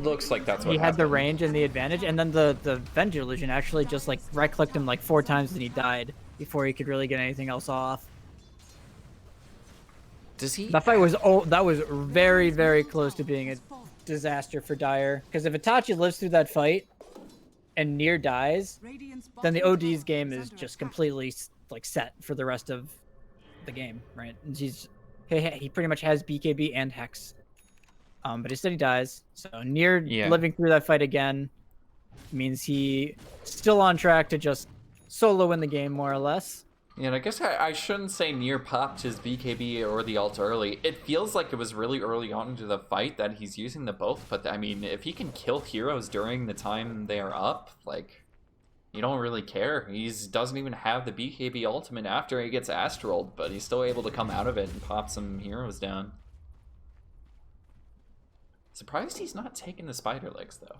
Looks like that's what he had the happened. range and the advantage, and then the Venge illusion actually just like right clicked him like 4 times and he died before he could really get anything else off. Does he? That fight was very, very close to being a disaster for Dire, because if Itachi lives through that fight and Nier dies, then the OD's game is just completely like set for the rest of the game, right? And he pretty much has BKB and Hex, but instead he dies. So Nier living through that fight again means he still on track to just solo win the game more or less. Yeah, and I guess I shouldn't say Nier popped his BKB or the ult early. It feels like it was really early on into the fight that he's using the both, but I mean, if he can kill heroes during the time they are up, like, you don't really care. He doesn't even have the BKB ultimate after he gets astraled, but he's still able to come out of it and pop some heroes down. Surprised he's not taking the spider legs, though.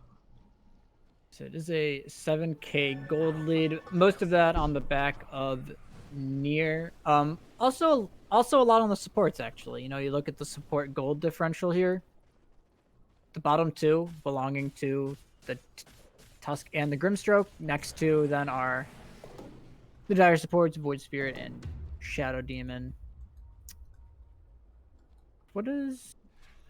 So it is a 7k gold lead. Most of that on the back of Nier. Also a lot on the supports, actually. You know, you look at the support gold differential here. The bottom 2 belonging to the Tusk and the Grimstroke. Next 2 then are the Dire supports, Void Spirit and Shadow Demon. What is...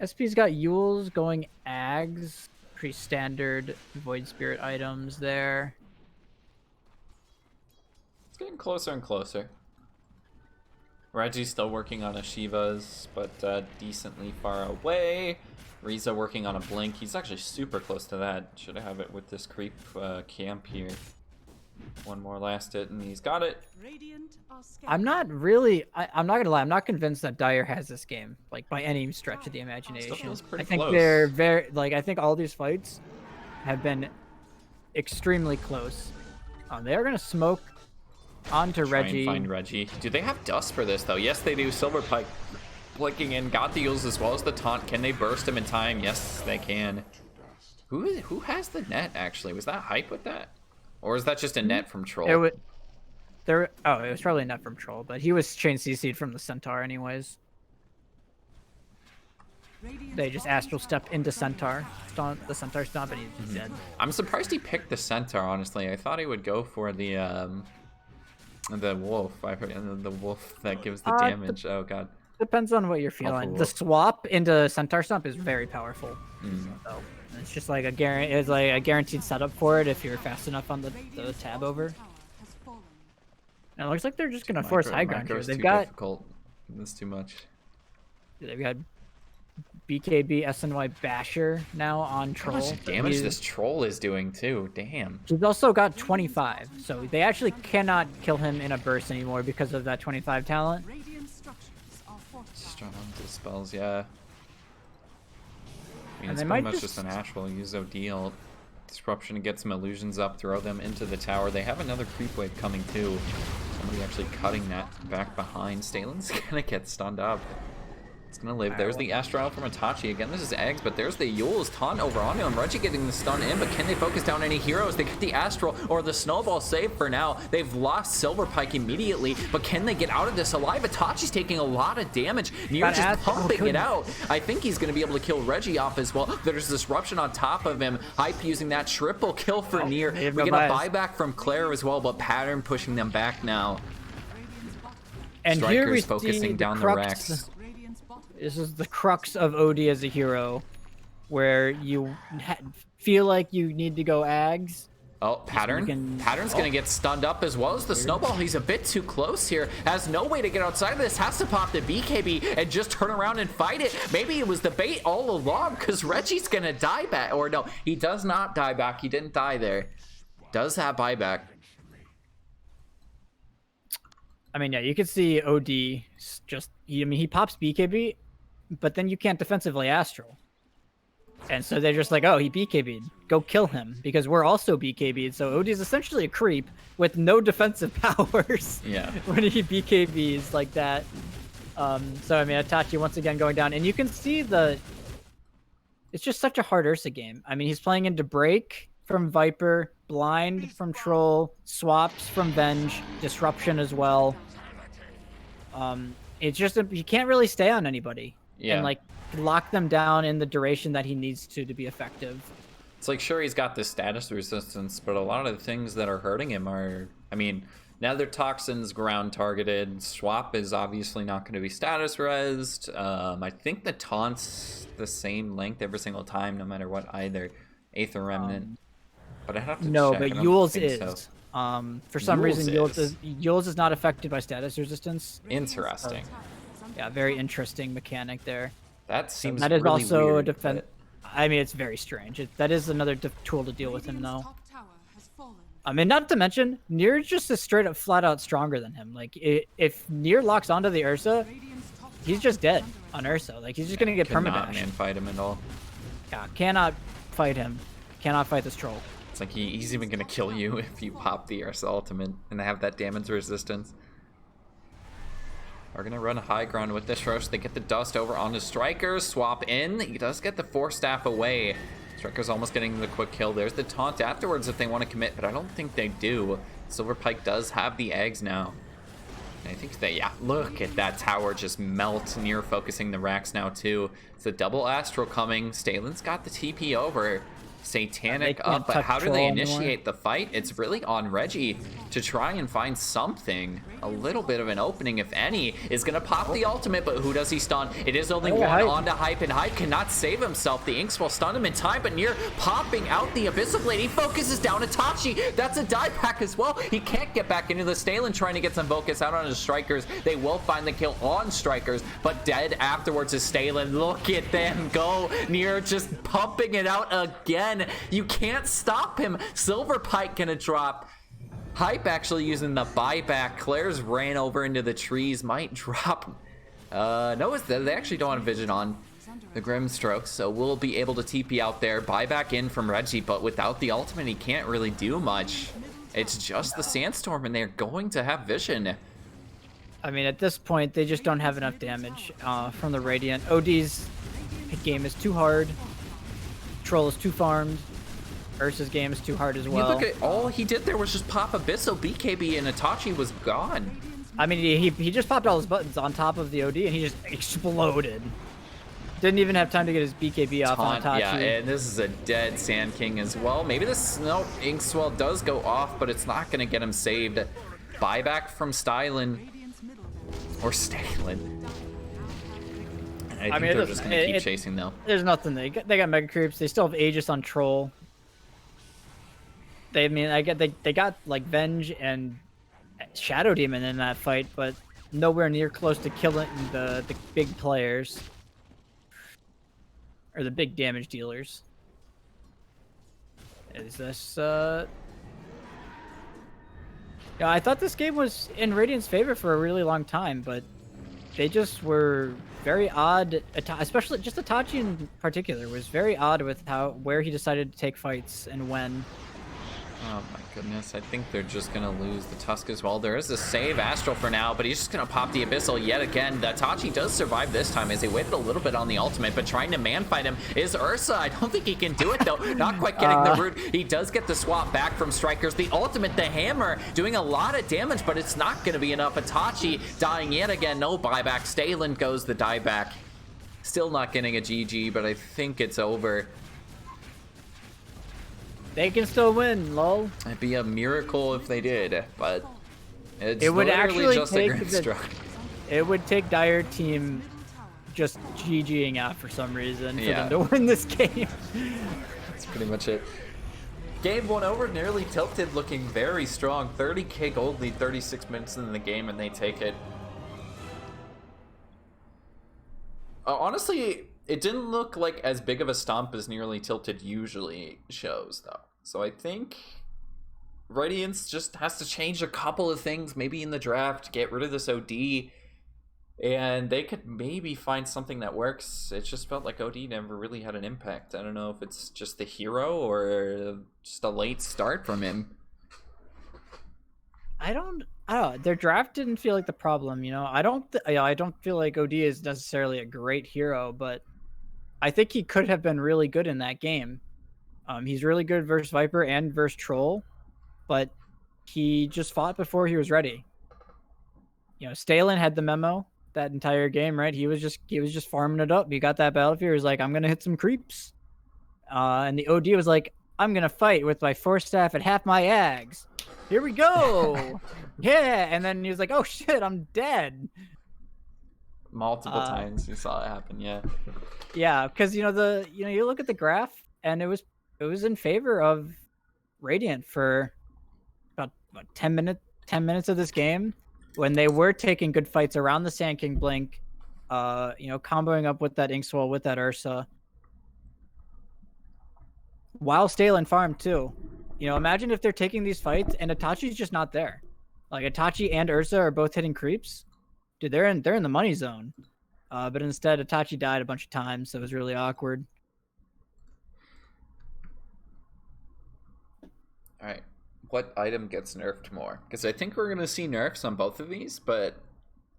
SP's got Yules going Ags. Pretty standard Void Spirit items there. It's getting closer and closer. Reggie's still working on a Shiva's, but decently far away. Riza working on a Blink. He's actually super close to that. Should have it with this creep camp here. One more last hit, and he's got it. I'm not really... I'm not gonna lie, I'm not convinced that Dire has this game, like, by any stretch of the imagination. Still feels pretty I think close. they're very... Like, I think all these fights have been extremely close. They are gonna smoke onto Reggie. Try and find Reggie. Do they have dust for this, though? Yes, they do. Silverpike blinking in. Got the Yules as well as the taunt. Can they burst him in time? Yes, they can. Who has the net, actually? Was that Hype with that? Or is that just a net from Troll? It was probably a net from Troll, but he was chain CC'd from the Centaur anyways. They just astral step into Centaur, the Centaur stomp, and he's dead. I'm surprised he picked the Centaur, honestly. I thought he would go for the wolf. I've heard the wolf that gives the damage. Oh god. Depends on what you're feeling. The swap into Centaur stomp is very powerful. So it's just like a guaranteed setup for it if you're fast enough on the tab over. And it looks like they're just gonna force high ground here. They've got difficult. That's too much. They've got BKB SNY Basher now on Troll. How much damage this Troll is doing too? Damn. He's also got 25, so they actually cannot kill him in a burst anymore because of that 25 talent. Strong onto spells, yeah. I mean, And it's they pretty might much just an actual use OD ult. Disruption to get some illusions up, throw them into the tower. They have another creep wave coming too. Somebody actually cutting that back behind. Stalen's gonna get stunned up. It's gonna live. There's the Astral from Itachi. Again, this is eggs, but there's the Yule's taunt over on him. Reggie getting the stun in, but can they focus down any heroes? They get the Astral or the Snowball save for now. They've lost Silverpike immediately, but can they get out of this alive? Itachi's taking a lot of damage. Nier just pumping it out. I think he's gonna be able to kill Reggie off as well. There's Disruption on top of him. Hype using that triple kill for Nier. We get a buyback from Claire as well, but Pattern pushing them back now. And Strikers here we focusing see down the Rex. This is the crux of OD as a hero, where you feel like you need to go Ags. Oh, Pattern. Pattern's gonna get stunned up as well as the Snowball. He's a bit too close here. Has no way to get outside of this. Has to pop the BKB and just turn around and fight it. Maybe it was the bait all along because Reggie's gonna die back. Or no, he does not die back. He didn't die there. Does have buyback. I mean, yeah, you could see OD just... he pops BKB, but then you can't defensively Astral. And so they're just like, oh, he BKB'd. Go kill him, because we're also BKB'd. So OD is essentially a creep with no defensive powers. Yeah. When he BKBs like that. So, I mean, Itachi once again going down. And you can see it's just such a hard Ursa game. I mean, he's playing into Break from Viper, Blind from Troll, Swaps from Venge, Disruption as well. It's just he can't really stay on anybody Yeah. and like lock them down in the duration that he needs to be effective. It's like, sure, he's got this status resistance, but a lot of the things that are hurting him are, I mean, Nether Toxin's ground targeted. Swap is obviously not going to be status resed. I think the taunt's the same length every single time, no matter what either. Aether Remnant. But I have to No, check. but I don't Yule's think is. so. For some reason, Yule's Yule's is not affected by status resistance. Interesting. Yeah, very interesting mechanic there. That seems That is really also weird, a defense. but- I mean, it's very strange. That is another tool to deal with him, though. Top tower has fallen. I mean, not to mention, Nier just is straight up flat out stronger than him. Like, if Nier locks onto the Ursa, Radiant's top he's tower just dead is on under Ursa. Like, he's just gonna get Cannot permadeath. man fight him at all. Yeah, cannot fight him. Cannot fight this troll. It's like he's even gonna kill you if you pop the Ursa ultimate and they have that damage resistance. Are gonna run high ground with this rush. They get the dust over onto Striker. Swap in. He does get the 4-staff away. Striker's almost getting the quick kill. There's the taunt afterwards if they want to commit, but I don't think they do. Silver Pike does have the eggs now. And I think they, yeah, look at that tower just melt. Near focusing the racks now too. It's a double Astral coming. Stalen's got the TP over. Satanic can't up, but touch how do troll they anymore. initiate the fight? It's really on Reggie to try and find something. A little bit of an opening, if any, is going to pop the ultimate, but who does he stun? It is only one Hype. onto Hype, and Hype cannot save himself. The Inks will stun him in time, but Near popping out the Abyssal Blade. He focuses down Itachi. That's a die pack as well. He can't get back into the Stalen, trying to get some focus out on his Strikers. They will find the kill on Strikers, but dead afterwards is Stalen. Look at them go. Near just pumping it out again. You can't stop him. Silver Pike gonna drop. Hype actually using the buyback. Claire's ran over into the trees. Might drop. No, they actually don't want Vision on the Grim Strokes, so we'll be able to TP out there. Buyback in from Reggie, but without the ultimate, he can't really do much. It's just the Sandstorm, and they're going to have Vision. I mean, at this point, they just don't have enough damage from the Radiant. OD's game is too hard. Troll is too farmed. Ursa's game is too hard as well. You look at all he did there was just pop Abyssal, BKB, and Itachi was gone. I mean, he just popped all his buttons on top of the OD, and he just exploded. Didn't even have time to get his BKB off on Taunt, Itachi. yeah, and this is a dead Sand King as well. Maybe this Inkswell does go off, but it's not going to get him saved. Buyback from Stylen, Radiant's middle or Stalen. I think mean, they're it just doesn't- going to keep it- chasing though. There's nothing. They got Mega Creeps. They still have Aegis on Troll. They got like Venge and Shadow Demon in that fight, but nowhere near close to killing the big players or the big damage dealers. Is this Yeah, I thought this game was in Radiant's favor for a really long time, but they just were very odd. Especially just Itachi in particular was very odd with where he decided to take fights and when. Oh my goodness, I think they're just gonna lose the Tusk as well. There is a save Astral for now, but he's just gonna pop the Abyssal yet again. The Itachi does survive this time as he waited a little bit on the ultimate, but trying to man fight him is Ursa. I don't think he can do it though. Not quite getting the root. He does get the swap back from Strikers. The ultimate, the hammer, doing a lot of damage, but it's not gonna be enough. Itachi dying yet again. No buyback. Stalen goes the dieback. Still not getting a GG, but I think it's over. They can still win, lol. It'd be a miracle if they did, but it's It would literally actually just a take Grim Stroke. It would take Dire Team just GGing out for some reason for Yeah. them to win this game. That's pretty much it. Game 1 over, nearly tilted, looking very strong. 30k gold lead, 36 minutes in the game, and they take it. Honestly, it didn't look like as big of a stomp as nearly tilted usually shows, though. So I think Radiance just has to change a couple of things, maybe in the draft, get rid of this OD, and they could maybe find something that works. It just felt like OD never really had an impact. I don't know if it's just the hero or just a late start from him. I don't know. Their draft didn't feel like the problem, you know. I don't feel like OD is necessarily a great hero, but I think he could have been really good in that game. He's really good versus Viper and versus Troll, but he just fought before he was ready. Stalin had the memo that entire game, right? He was just farming it up. He got that battlefield. He was like, I'm gonna hit some creeps. And the OD was like, I'm gonna fight with my force staff at half my ags. Here we go. Yeah, and then he was like, oh shit, I'm dead. Multiple times you saw it happen, yeah. Yeah, because you look at the graph and it was in favor of Radiant for about 10 minutes of this game when they were taking good fights around the Sand King Blink, comboing up with that Inkswell with that Ursa. While Stalin farmed too. Imagine if they're taking these fights and Itachi's just not there. Like Itachi and Ursa are both hitting creeps. Dude, they're in the money zone. But instead Itachi died a bunch of times, so it was really awkward. Alright. What item gets nerfed more? Because I think we're gonna see nerfs on both of these, but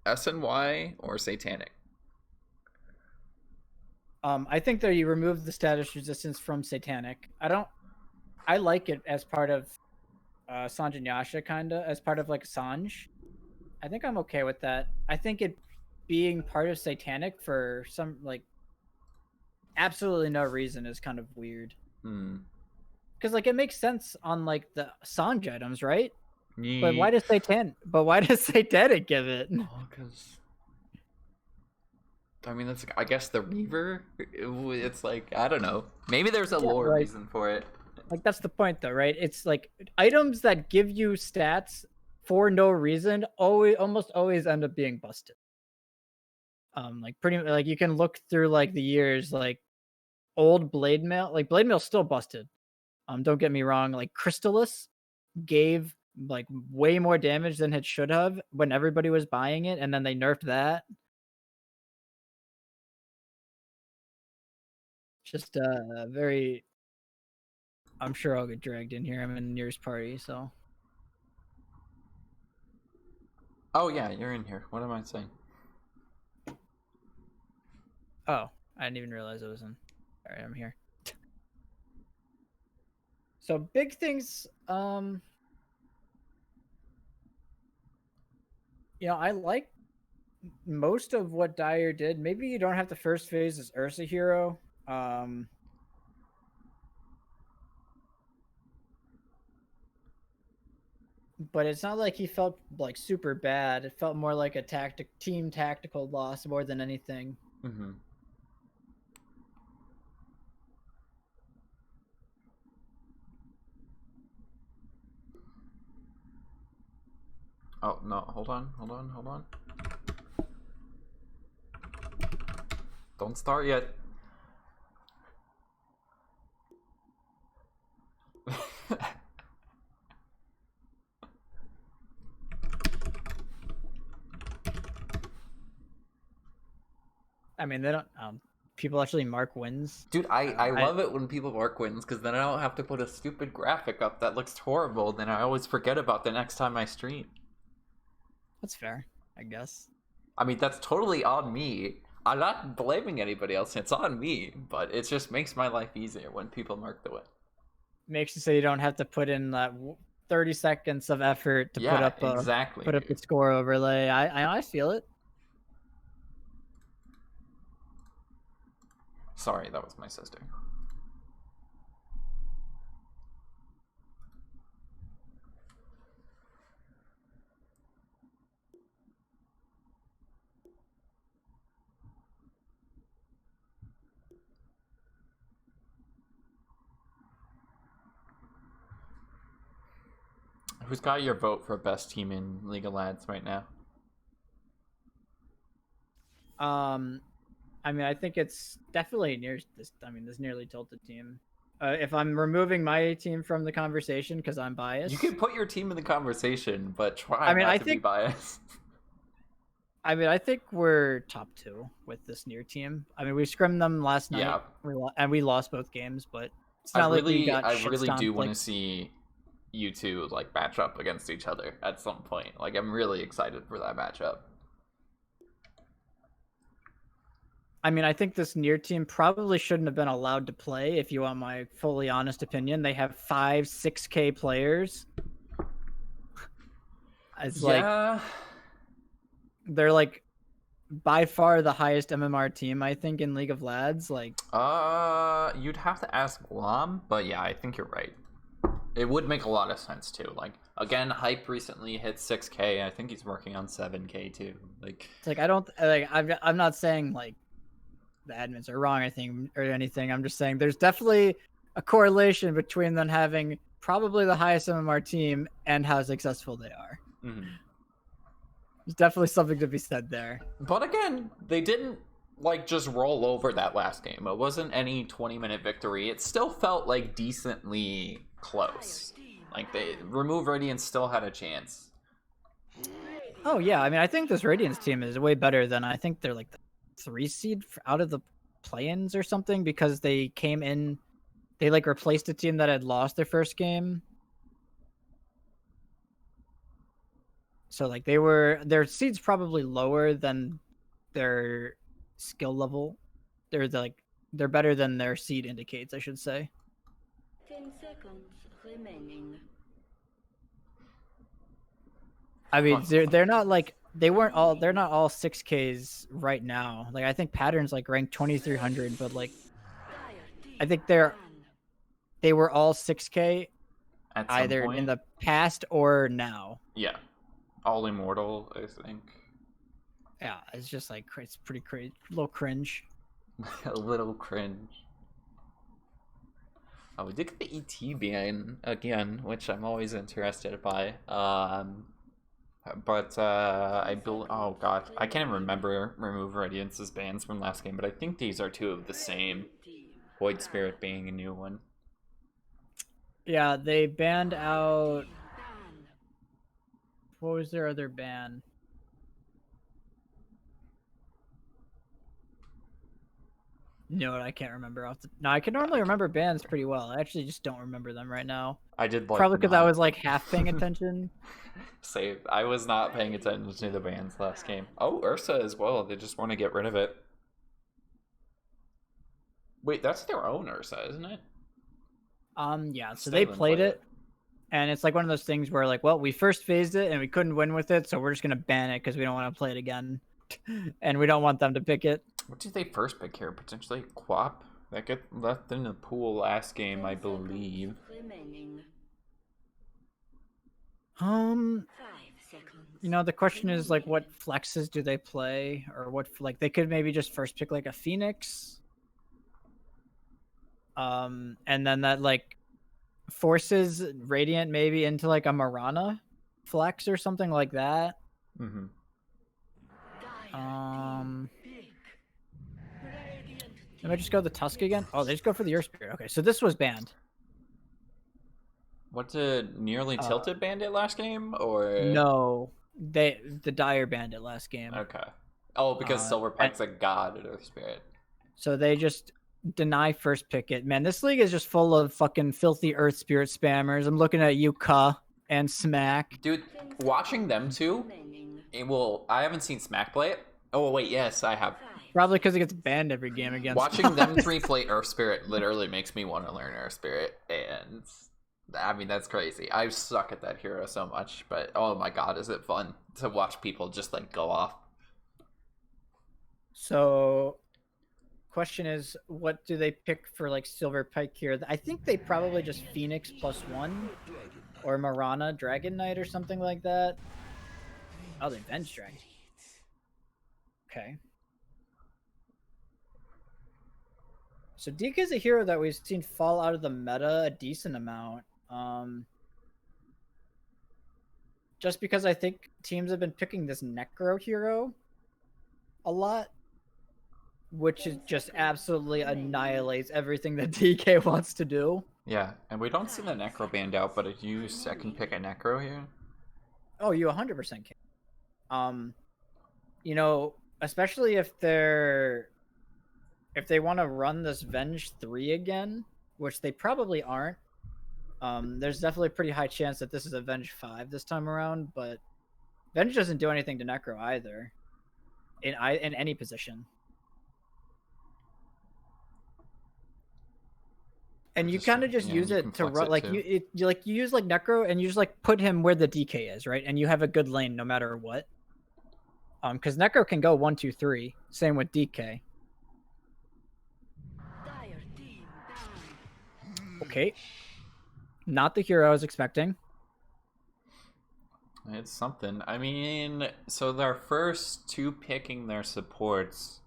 SNY or Satanic? I think that you remove the status resistance from Satanic. I like it as part of Sanj and Yasha, kinda, as part of like Sanj. I think I'm okay with that. I think it being part of Satanic for some like absolutely no reason is kind of weird. Because like it makes sense on like the Sanj items, right? But why does Satanic give it? Oh, because I mean, that's I guess the Reaver. It's like I don't know. Maybe there's a lore reason for it. Like that's the point, though, right? It's like items that give you stats for no reason almost always end up being busted. Like pretty like you can look through like the years, like old Blade Mail, like Blade Mail's still busted. Don't get me wrong. Like Crystallis gave like way more damage than it should have when everybody was buying it, and then they nerfed that. Just very. I'm sure I'll get dragged in here. I'm in Nir's party, so. Oh yeah, you're in here. What am I saying? Oh, I didn't even realize I was in. All right, I'm here. So big things. I like most of what Dyer did. Maybe you don't have the first phase as Ursa hero. But it's not like he felt like super bad. It felt more like a team tactical loss more than anything. Mm-hmm. Oh no, hold on. Don't start yet. I mean, they don't. People actually mark wins. Dude, I love it when people mark wins because then I don't have to put a stupid graphic up that looks horrible. Then I always forget about the next time I stream. That's fair, I guess. I mean, that's totally on me. I'm not blaming anybody else. It's on me, but it just makes my life easier when people mark the win. Makes it so you don't have to put in that 30 seconds of effort to put up the score overlay. I feel it. Sorry, that was my sister. Who's got your vote for best team in League of Lads right now? I mean, I think it's definitely this nearly tilted team. If I'm removing my team from the conversation because I'm biased, you can put your team in the conversation, but try not to be biased. I mean, I think we're top 2 with this Nier team. I mean, we scrimmed them last night, and we lost both games, but it's not like we got I really do want to see you two like match up against each other at some point. Like, I'm really excited for that matchup. I mean, I think this Nier team probably shouldn't have been allowed to play, if you want my fully honest opinion. They have 5-6K players. It's like they're like by far the highest MMR team, I think, in League of Lads. Like, you'd have to ask Guam, but yeah, I think you're right. It would make a lot of sense too. Like, again, Hype recently hit 6K. I think he's working on 7K too. Like, it's like I don't like. I'm not saying like the admins are wrong, I think, or anything. I'm just saying there's definitely a correlation between them having probably the highest MMR team and how successful they are. mhm. There's definitely something to be said there. But again, they didn't like just roll over that last game. It wasn't any 20-minute victory. It still felt like decently close. Like, they Remove Radiance still had a chance. Oh yeah, I mean, I think this Radiance team is way better than I think they're like the 3 seed out of the play-ins or something, because they came in, they like replaced a team that had lost their first game. So like their seed's probably lower than their skill level. They're better than their seed indicates, I should say. 10 seconds remaining. I mean, they're not like they're not all 6Ks right now. Like, I think Pattern's like ranked 2300, but like I think they were all 6K At some either point. in the past or now. Yeah. All Immortal, I think. Yeah, it's just like it's pretty crazy, a little cringe. A little cringe. Oh, we did get the ET ban again, which I'm always interested by. But oh god, I can't even remember Remove Radiance's bans from last game, but I think these are two of the same. Void Spirit being a new one. Yeah, they banned out. What was their other ban? No, I can't remember. No, I can normally remember bans pretty well. I actually just don't remember them right now. I did like Probably because I not- was like half paying attention. Save. I was not paying attention to the bans last game. Oh, Ursa as well. They just want to get rid of it. Wait, that's their own Ursa, isn't it? Yeah. So Still they didn't played play it, and it's like one of those things where like, well, we first phased it and we couldn't win with it, so we're just gonna ban it because we don't want to play it again, and we don't want them to pick it. What did they first pick here? Potentially Quap? That got left in the pool last game, I believe. Remaining. 5 seconds. You know, the question is like, what flexes do they play, or what like they could maybe just first pick like a Phoenix, and then that like forces Radiant maybe into like a Mirana flex or something like that. Mm-hmm. Let me just go the Tusk again. Oh, they just go for the Earth Spirit. Okay, so this was banned. What did Nearly Tilted Bandit last game, or No, the Dire banned it last game. Okay. Oh, because Silverpack's a god at Earth Spirit. So they just deny first pick it. Man, this league is just full of fucking filthy Earth Spirit spammers. I'm looking at you, Ka and Smack. Dude, watching them two, I haven't seen Smack play it. Oh wait, yes, I have. Probably because it gets banned every game against. Watching them three play Earth Spirit literally makes me want to learn Earth Spirit, and I mean that's crazy. I suck at that hero so much, but oh my god, is it fun to watch people just like go off. So, question is, what do they pick for like Silver Pike here? I think they probably just Phoenix +1 or Mirana Dragon Knight or something like that. Oh, they bench Dragon. Okay. So Deke is a hero that we've seen fall out of the meta a decent amount. Just because I think teams have been picking this Necro hero a lot, which is just absolutely annihilates everything that DK wants to do. Yeah, and we don't see the Necro banned out, but if you second pick a Necro here, oh, you 100% can. You know, especially if they want to run this Venge 3 again, which they probably aren't. There's definitely a pretty high chance that this is a Venge 5 this time around, but Venge doesn't do anything to Necro either, in any position. And you kind of just use it to run, like you use like Necro, and you just like put him where the DK is, right? And you have a good lane no matter what. Because Necro can go 1, 2, 3. Same with DK. Dire team ban. Okay. Not the hero I was expecting. It's something. I mean, so their first two picking their supports,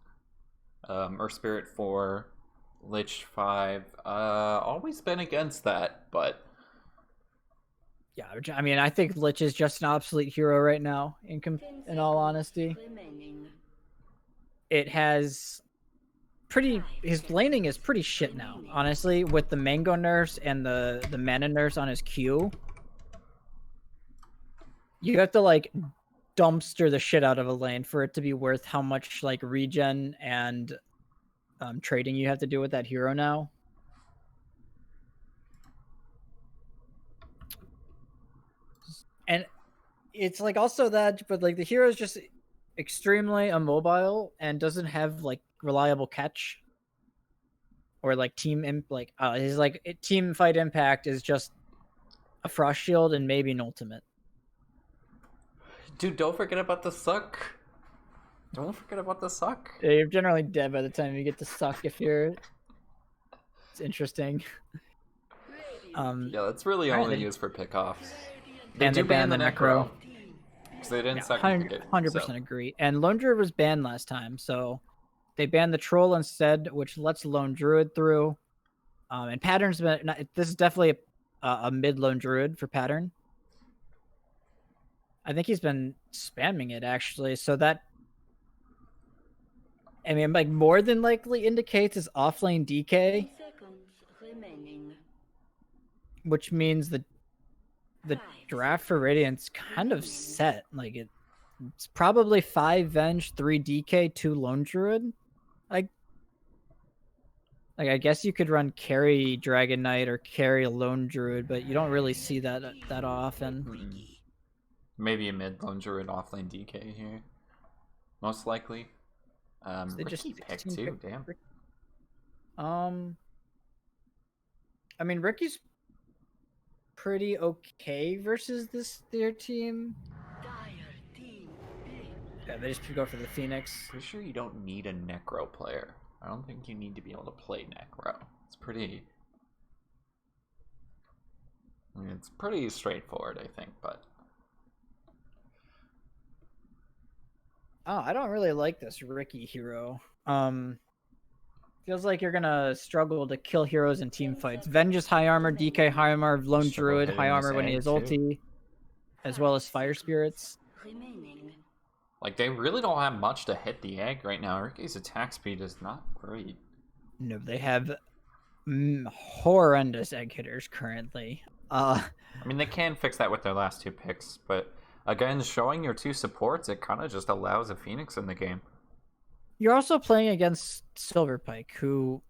or Spirit 4, Lich 5, always been against that, but Yeah, I mean, I think Lich is just an obsolete hero right now, in all honesty. Remaining. It has his laning is pretty shit now, honestly, with the mango nerfs and the mana nerfs on his Q. You have to like dumpster the shit out of a lane for it to be worth how much like regen and trading you have to do with that hero now. And it's like also that, but like the hero is just extremely immobile and doesn't have like reliable catch or like his like team fight impact is just a frost shield and maybe an ultimate. dude, don't forget about the suck. Don't forget about the suck. Yeah, you're generally dead by the time you get to suck if you're. It's interesting. Yeah, that's really Alright, only then. used for pickoffs. And they banned the Necro. Because they didn't Yeah, second pick it. 100% agree. And Lone Druid was banned last time, so they banned the Troll instead, which lets Lone Druid through. And Pattern's been this is definitely a mid Lone Druid for Pattern. I think he's been spamming it actually, so that I mean, like more than likely indicates his offlane DK, 10 seconds remaining. which means the draft for Radiance kind of set. Like it's probably 5 Venge, 3 DK, 2 Lone Druid. Like I guess you could run carry Dragon Knight or carry a Lone Druid, but you don't really see that often. Mm-mm. Maybe a mid Lone Druid offlane DK here. Most likely. They Ricky just picked seem too, to- damn. I mean Ricky's pretty okay versus their team. Dire team ban. Yeah, they just go for the Phoenix. Pretty sure you don't need a Necro player. I don't think you need to be able to play Necro. It's pretty... I mean, it's pretty straightforward, I think, but... Oh, I don't really like this Ricky hero. Feels like you're gonna struggle to kill heroes in team fights. Venge is high armor, DK high armor, Lone Struggle Druid hitting high this armor when he egg, has too. ulti, as well as Fire Spirits. Remaining. Like, they really don't have much to hit the egg right now. Ricky's attack speed is not great. No, they have horrendous egg hitters currently. I mean, they can fix that with their last two picks, but again, showing your two supports, it kind of just allows a Phoenix in the game. You're also playing against Silverpike, who,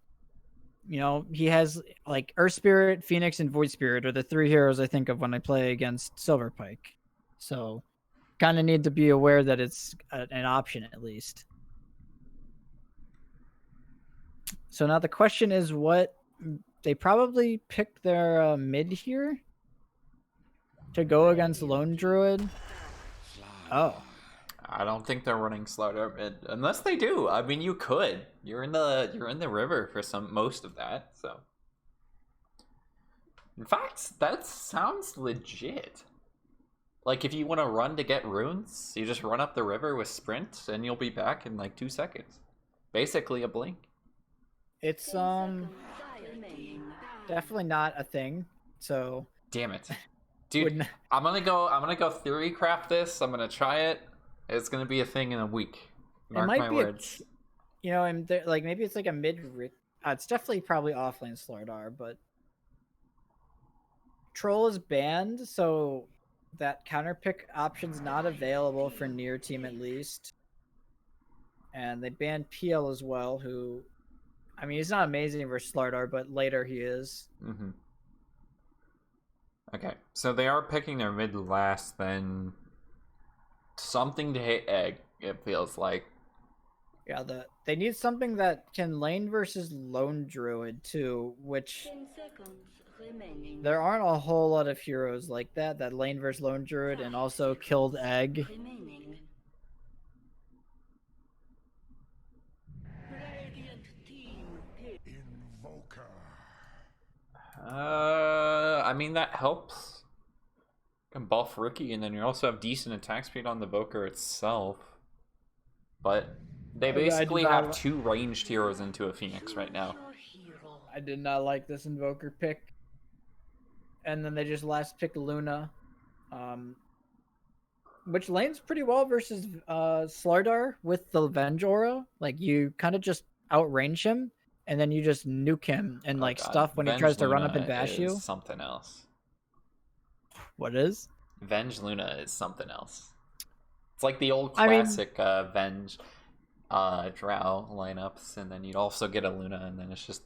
you know, he has like Earth Spirit, Phoenix, and Void Spirit are the 3 heroes I think of when I play against Silverpike. So, kind of need to be aware that it's an option at least. So now the question is, what they probably picked their mid here to go against Lone Druid. Oh. I don't think they're running Slaughter mid, unless they do. I mean, you could. You're in the river for most of that. So, in fact, that sounds legit. Like if you want to run to get runes, you just run up the river with sprint, and you'll be back in like 2 seconds. Basically a blink. It's definitely not a thing. So damn it, dude. I'm gonna go theory craft this. I'm gonna try it. It's gonna be a thing in a week. Mark my words. You know, and like maybe it's like a mid. It's definitely probably offlane Slardar, but Troll is banned, so that counter pick option's not available for near team at least. And they banned PL as well, who, I mean, he's not amazing versus Slardar, but later he is. Mm-hmm. Okay, so they are picking their mid last, then something to hit egg, it feels like. Yeah, they need something that can lane versus Lone Druid too, which 10 seconds remaining. there aren't a whole lot of heroes like that lane versus Lone Druid and also killed egg. Remaining. I mean, that helps. You can buff Rookie, and then you also have decent attack speed on the Evoker itself. But they basically have 2 ranged heroes into a Phoenix right now. Your hero. I did not like this Invoker pick. And then they just last picked Luna. Which lanes pretty well versus Slardar with the Venge Aura. Like, you kind of just outrange him, and then you just nuke him and like stuff when he tries to run up and bash you. Something else. What is? Venge Luna is something else. It's like the old classic Venge Drow lineups, and then you'd also get a Luna, and then it's just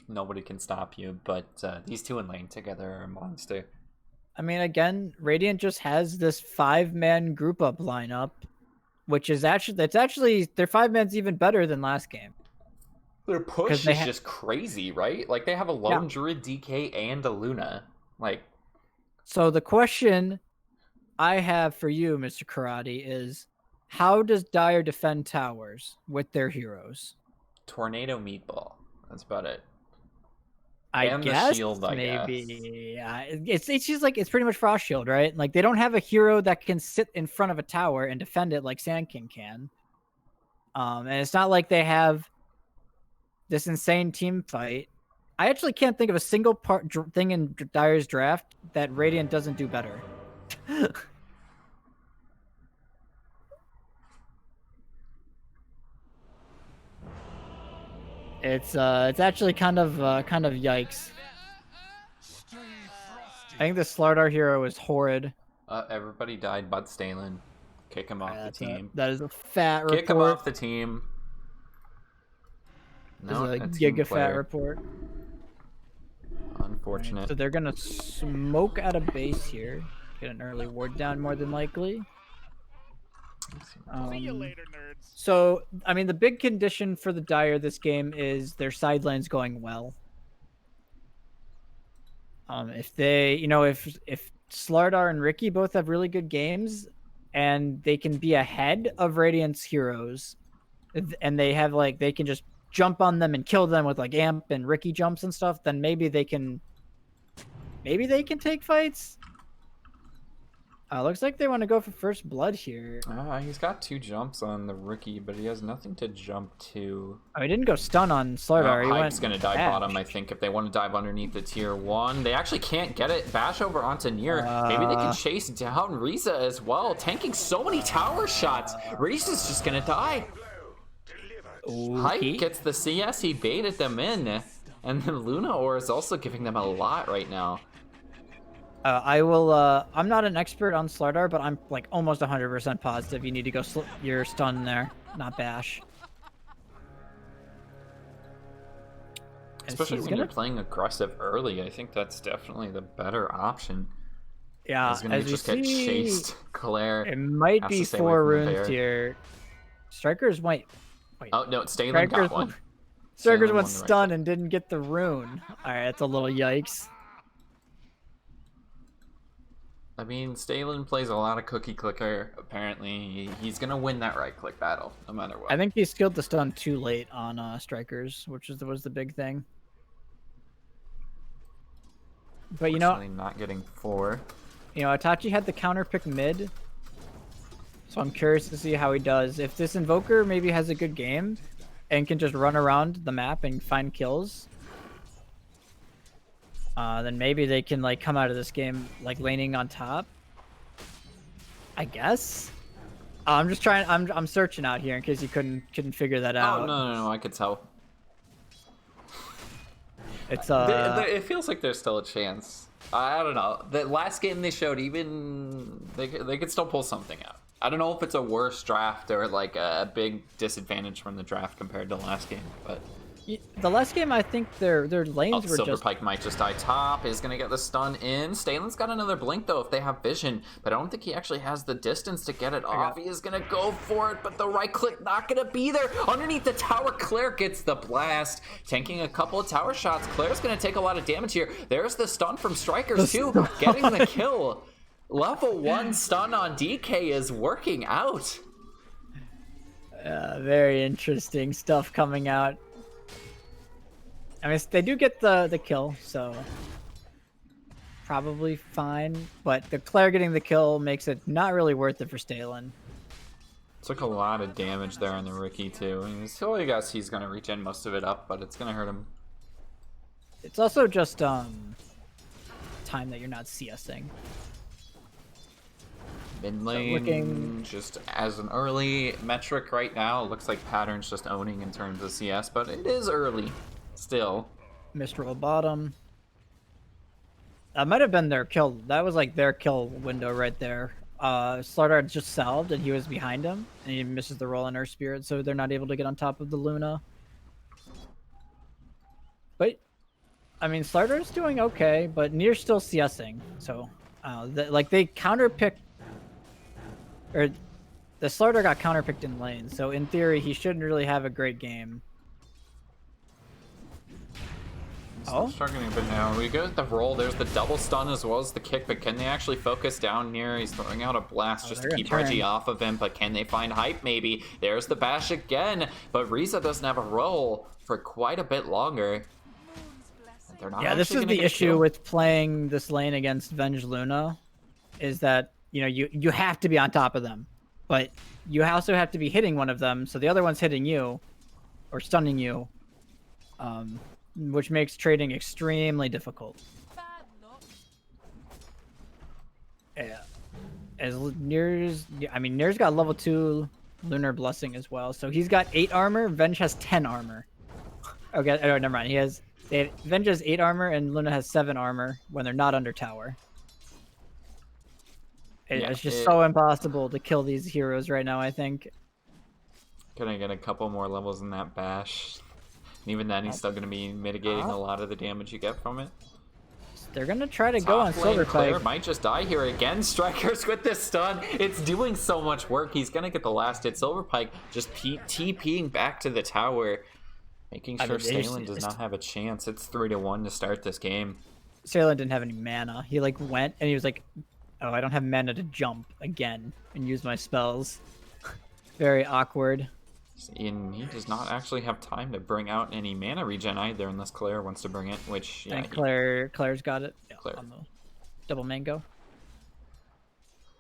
nobody can stop you. But these 2 in lane together are a monster. I mean, again, Radiant just has this 5-man group up lineup, which is actually their 5-man's even better than last game. Their push is just crazy, right? Like, they have a lone Druid DK and a Luna. Like, so the question I have for you, Mr. Karate, is how does Dire defend towers with their heroes? Tornado Meatball. That's about it. I guess the shield, maybe. It's just like, it's pretty much Frost Shield, right? Like, they don't have a hero that can sit in front of a tower and defend it like Sand King can. And it's not like they have this insane team fight. I actually can't think of a single thing in Dire's draft that Radiant doesn't do better. It's actually kind of yikes. I think the Slardar hero is horrid. Everybody died but Stalin. Kick him off the team. That is a fat report. Kick him off the team. No, a giga fat report. Unfortunate. Right, so they're gonna smoke out of base here. Get an early ward down more than likely. See you later, nerds. So, I mean, the big condition for the Dire this game is their side lanes going well. If they, if Slardar and Ricky both have really good games, and they can be ahead of Radiant's heroes, and they have they can just jump on them and kill them with like Amp and Ricky jumps and stuff, then maybe they can take fights. Looks like they want to go for first blood here. He's got 2 jumps on the Rookie, but he has nothing to jump to. Oh, he didn't go stun on Slardar. Hype's gonna dive bottom, I think, if they want to dive underneath the tier 1. They actually can't get it. Bash over onto Nier. Maybe they can chase down Riza as well. Tanking so many tower shots. Riza's just gonna die. Hype gets the CS. He baited them in. And then Luna Ore is also giving them a lot right now. I will, I'm not an expert on Slardar, but I'm like almost 100% positive you need to go your stun there, not bash. Especially when you're playing aggressive early, I think that's definitely the better option. Yeah, he's gonna just get chased. Claire. It might be 4 runes here. Strikers might. Wait. Oh no, Stalin got one. Strikers went stun and didn't get the rune. All right, that's a little yikes. I mean, Stalin plays a lot of cookie clicker. Apparently, he's gonna win that right click battle, no matter what. I think he skilled the stun too late on Strikers, which was the big thing. But not getting 4. Itachi had the counter pick mid, so I'm curious to see how he does. If this Invoker maybe has a good game and can just run around the map and find kills, then maybe they can come out of this game laning on top. I guess. I'm just trying. I'm searching out here in case you couldn't figure that out. Oh no, I could tell. It's it feels like there's still a chance. I don't know. The last game they showed, even they could still pull something out. I don't know if it's a worse draft or a big disadvantage from the draft compared to the last game, but. The last game, I think their lanes were Silver Pike might just die top. Is going to get the stun in. Stalin's got another blink, though, if they have vision. But I don't think he actually has the distance to get it off. He is going to go for it, but the right click not going to be there. Underneath the tower, Claire gets the blast. Tanking a couple of tower shots. Claire's going to take a lot of damage here. There's the stun from Strikers, too. Getting the kill. Level 1 stun on DK is working out. Very interesting stuff coming out. I mean, they do get the kill, so probably fine. But the Claire getting the kill makes it not really worth it for Stalin. Took a lot of damage there on the Ricky too. I mean, so I guess he's gonna regen most of it up, but it's gonna hurt him. It's also just time that you're not CSing. Mid lane, just as an early metric right now, it looks like Pattern's just owning in terms of CS, but it is early still. Missed roll bottom. That might have been their kill. That was like their kill window right there. Slardar just salved and he was behind him, and he misses the roll on Earth Spirit, so they're not able to get on top of the Luna. But I mean, Slardar's doing okay, but Nier's still CSing, so like they counterpick, or the Slardar got counterpicked in lane, so in theory he shouldn't really have a great game. Still struggling a bit now. We go with the roll. There's the double stun as well as the kick, but can they actually focus down Nier? He's throwing out a blast just to keep Reggie off of him, but can they find hype maybe? There's the bash again, but Riza doesn't have a roll for quite a bit longer. They're not this is the issue with playing this lane against Venge Luna, is that you have to be on top of them, but you also have to be hitting one of them, so the other one's hitting you or stunning you, which makes trading extremely difficult. Yeah, as Nier's got level 2 Lunar Blessing as well, so he's got 8 armor. Venge has 10 armor. Okay, oh, never mind. Venge has 8 armor and Luna has 7 armor when they're not under tower. It's just so impossible to kill these heroes right now, I think. Gonna get a couple more levels in that bash. And even then, he's still gonna be mitigating a lot of the damage you get from it. They're gonna try to go on Silver Claire Pike. might just die here again. Strikers with this stun. It's doing so much work. He's gonna get the last hit. Silver Pike just TPing back to the tower, making sure Stalin does not have a chance. It's 3-1 to start this game. Stalin didn't have any mana. He went and he was like, "Oh, I don't have mana to jump again and use my spells." Very awkward. And he does not actually have time to bring out any mana regen either, unless Claire wants to bring it, which, and Claire's got it. Yeah, Claire. on the double mango.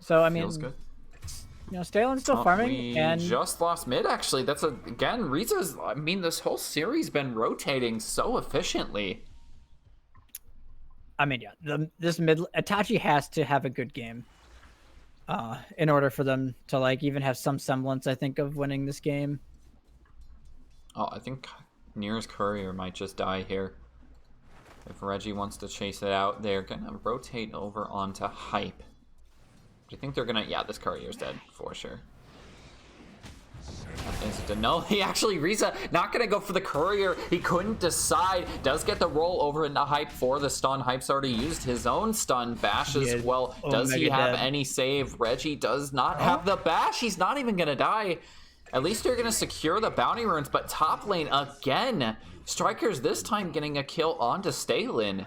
So, I mean, feels good. Stalin's still farming, and just lost mid, actually. That's again, Riza's, I mean, this whole series been rotating so efficiently. I mean, yeah, this mid, Itachi has to have a good game in order for them to, even have some semblance, I think, of winning this game. Oh, I think Nier's courier might just die here. If Reggie wants to chase it out, they're gonna rotate over onto hype. I think they're gonna, this courier's dead for sure. No, Riza not gonna go for the courier. He couldn't decide. Does get the roll over into hype for the stun. Hype's already used his own stun. Bash as well. Does he have any save? Reggie does not have the bash. He's not even gonna die. At least they're gonna secure the bounty runes, but top lane again. Strikers this time getting a kill onto Stalin.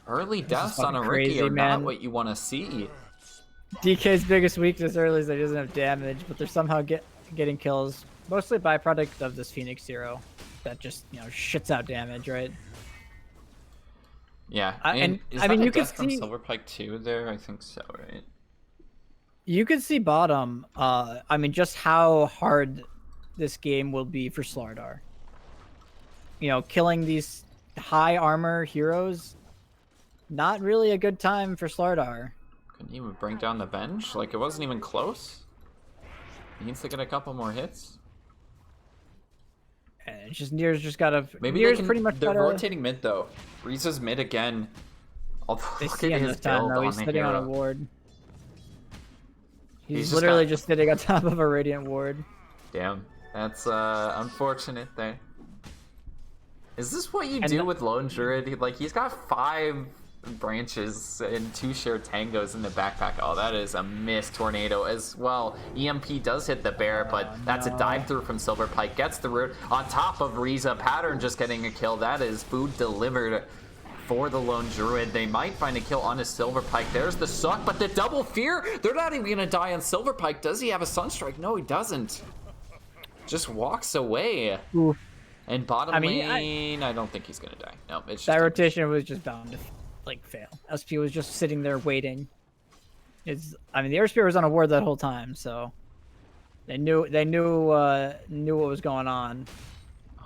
Early deaths on a Ricky are not what you want to see. DK's biggest weakness early is that he doesn't have damage, but they're somehow getting kills. Mostly byproduct of this Phoenix hero that just, shits out damage, right? Yeah, and is I mean, you could from see Silver Pike 2 there? I think so, right? You could see bottom. I mean, just how hard this game will be for Slardar. Killing these high armor heroes, not really a good time for Slardar. Couldn't even bring down the bench. It wasn't even close. He needs to get a couple more hits. And it's just Nier's just gotta. Maybe Nier's pretty much. They're rotating mid though. Riza's mid again. Although Look at his build on He's sitting on a ward. He's just literally just sitting on top of a Radiant ward. Damn, that's unfortunate there. Is this what you do with Lone Druid? He's got 5 branches and 2 shared tangos in the backpack. Oh, that is a missed tornado as well. EMP does hit the bear, but that's a dive through from Silver Pike. Gets the root on top of Riza. Pattern just getting a kill. That is food delivered for the Lone Druid. They might find a kill on his Silver Pike. There's the suck, but the double fear. They're not even gonna die on Silver Pike. Does he have a Sunstrike? No, he doesn't. Just walks away. Ooh. And bottom I mean, lane, I don't think he's gonna die. No, it's just that damage. rotation was just bound to like fail. SP was just sitting there waiting. I mean, the airspear was on a ward that whole time, so they knew what was going on.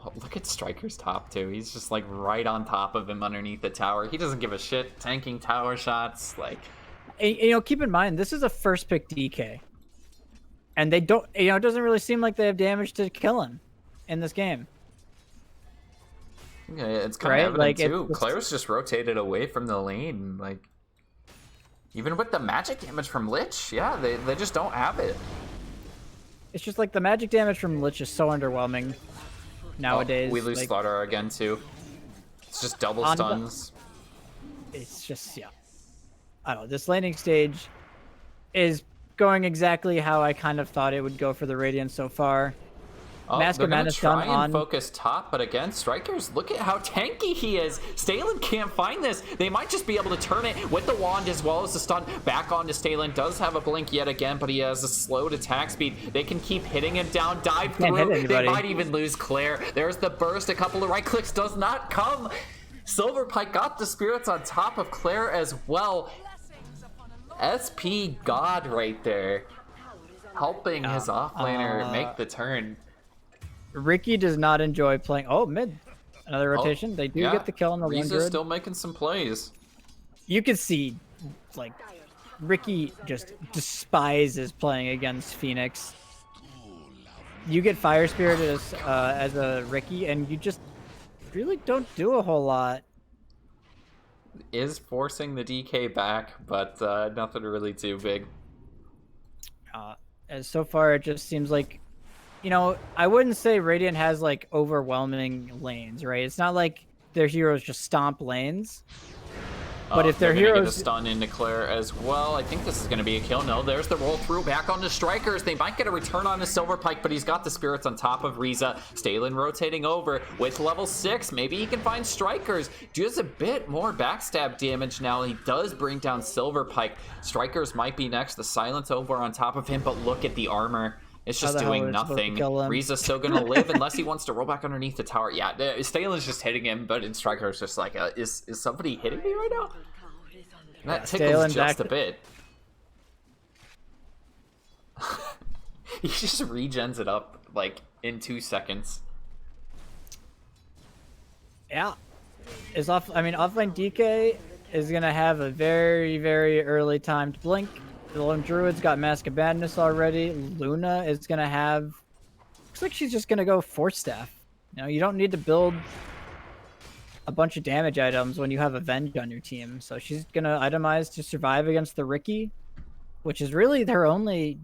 Oh, look at Striker's top too. He's just like right on top of him underneath the tower. He doesn't give a shit. Tanking tower shots, like. And, keep in mind this is a first pick DK, and they don't. It doesn't really seem like they have damage to kill him in this game. Yeah, it's kind Right? of evident Like, too. it's- Claire's just rotated away from the lane, like. Even with the magic damage from Lich, yeah, they just don't have it. It's just like the magic damage from Lich is so underwhelming nowadays. Oh, we lose like, Slaughter again too. It's just double On the- stuns. It's just I don't know. This laning stage is going exactly how I kind of thought it would go for the Radiance so far. Oh, Mask they're of gonna Mana's try done and on- focus top, but again, Strikers, look at how tanky he is. Stalin can't find this. They might just be able to turn it with the wand as well as the stun back onto Stalin. Does have a blink yet again, but he has a slowed attack speed. They can keep hitting him down, dive Can't hit through. They anybody. might even lose Claire. There's the burst. A couple of right clicks does not come. Silverpike got the spirits on top of Claire as well. SP God right there, helping his offlaner make the turn. Ricky does not enjoy playing. Oh, mid. Another rotation. They do Yeah, get the kill on the one Riza's druid. still making some plays. You can see, like, Ricky just despises playing against Phoenix. You get Fire Spirit as a Ricky, and you just really don't do a whole lot. Is forcing the DK back, but nothing really too big. As so far, it just seems like, I wouldn't say Radiant has like overwhelming lanes, right? It's not like their heroes just stomp lanes. But if their they're gonna heroes get a stun into Claire as well, I think this is gonna be a kill. No, there's the roll through back on the Strikers. They might get a return on the Silverpike, but he's got the spirits on top of Riza. Stalin rotating over with level 6. Maybe he can find Strikers. Does a bit more backstab damage now. He does bring down Silverpike. Strikers might be next. The silence over on top of him, but look at the armor. It's just the hell doing are we supposed to nothing. kill him? Riza's still gonna live unless he wants to roll back underneath the tower. Yeah, Stalin's just hitting him, but in Striker's just like, is somebody hitting me right now? That tickles Stalin just back- a bit. He just regens it up like in 2 seconds. Yeah. Offline DK is going to have a very, very early timed blink. The Lone Druid's got Mask of Madness already. Luna is going to have... Looks like she's just going to go Force Staff. You don't need to build a bunch of damage items when you have Avenge on your team. So she's going to itemize to survive against the Ricky, which is really her only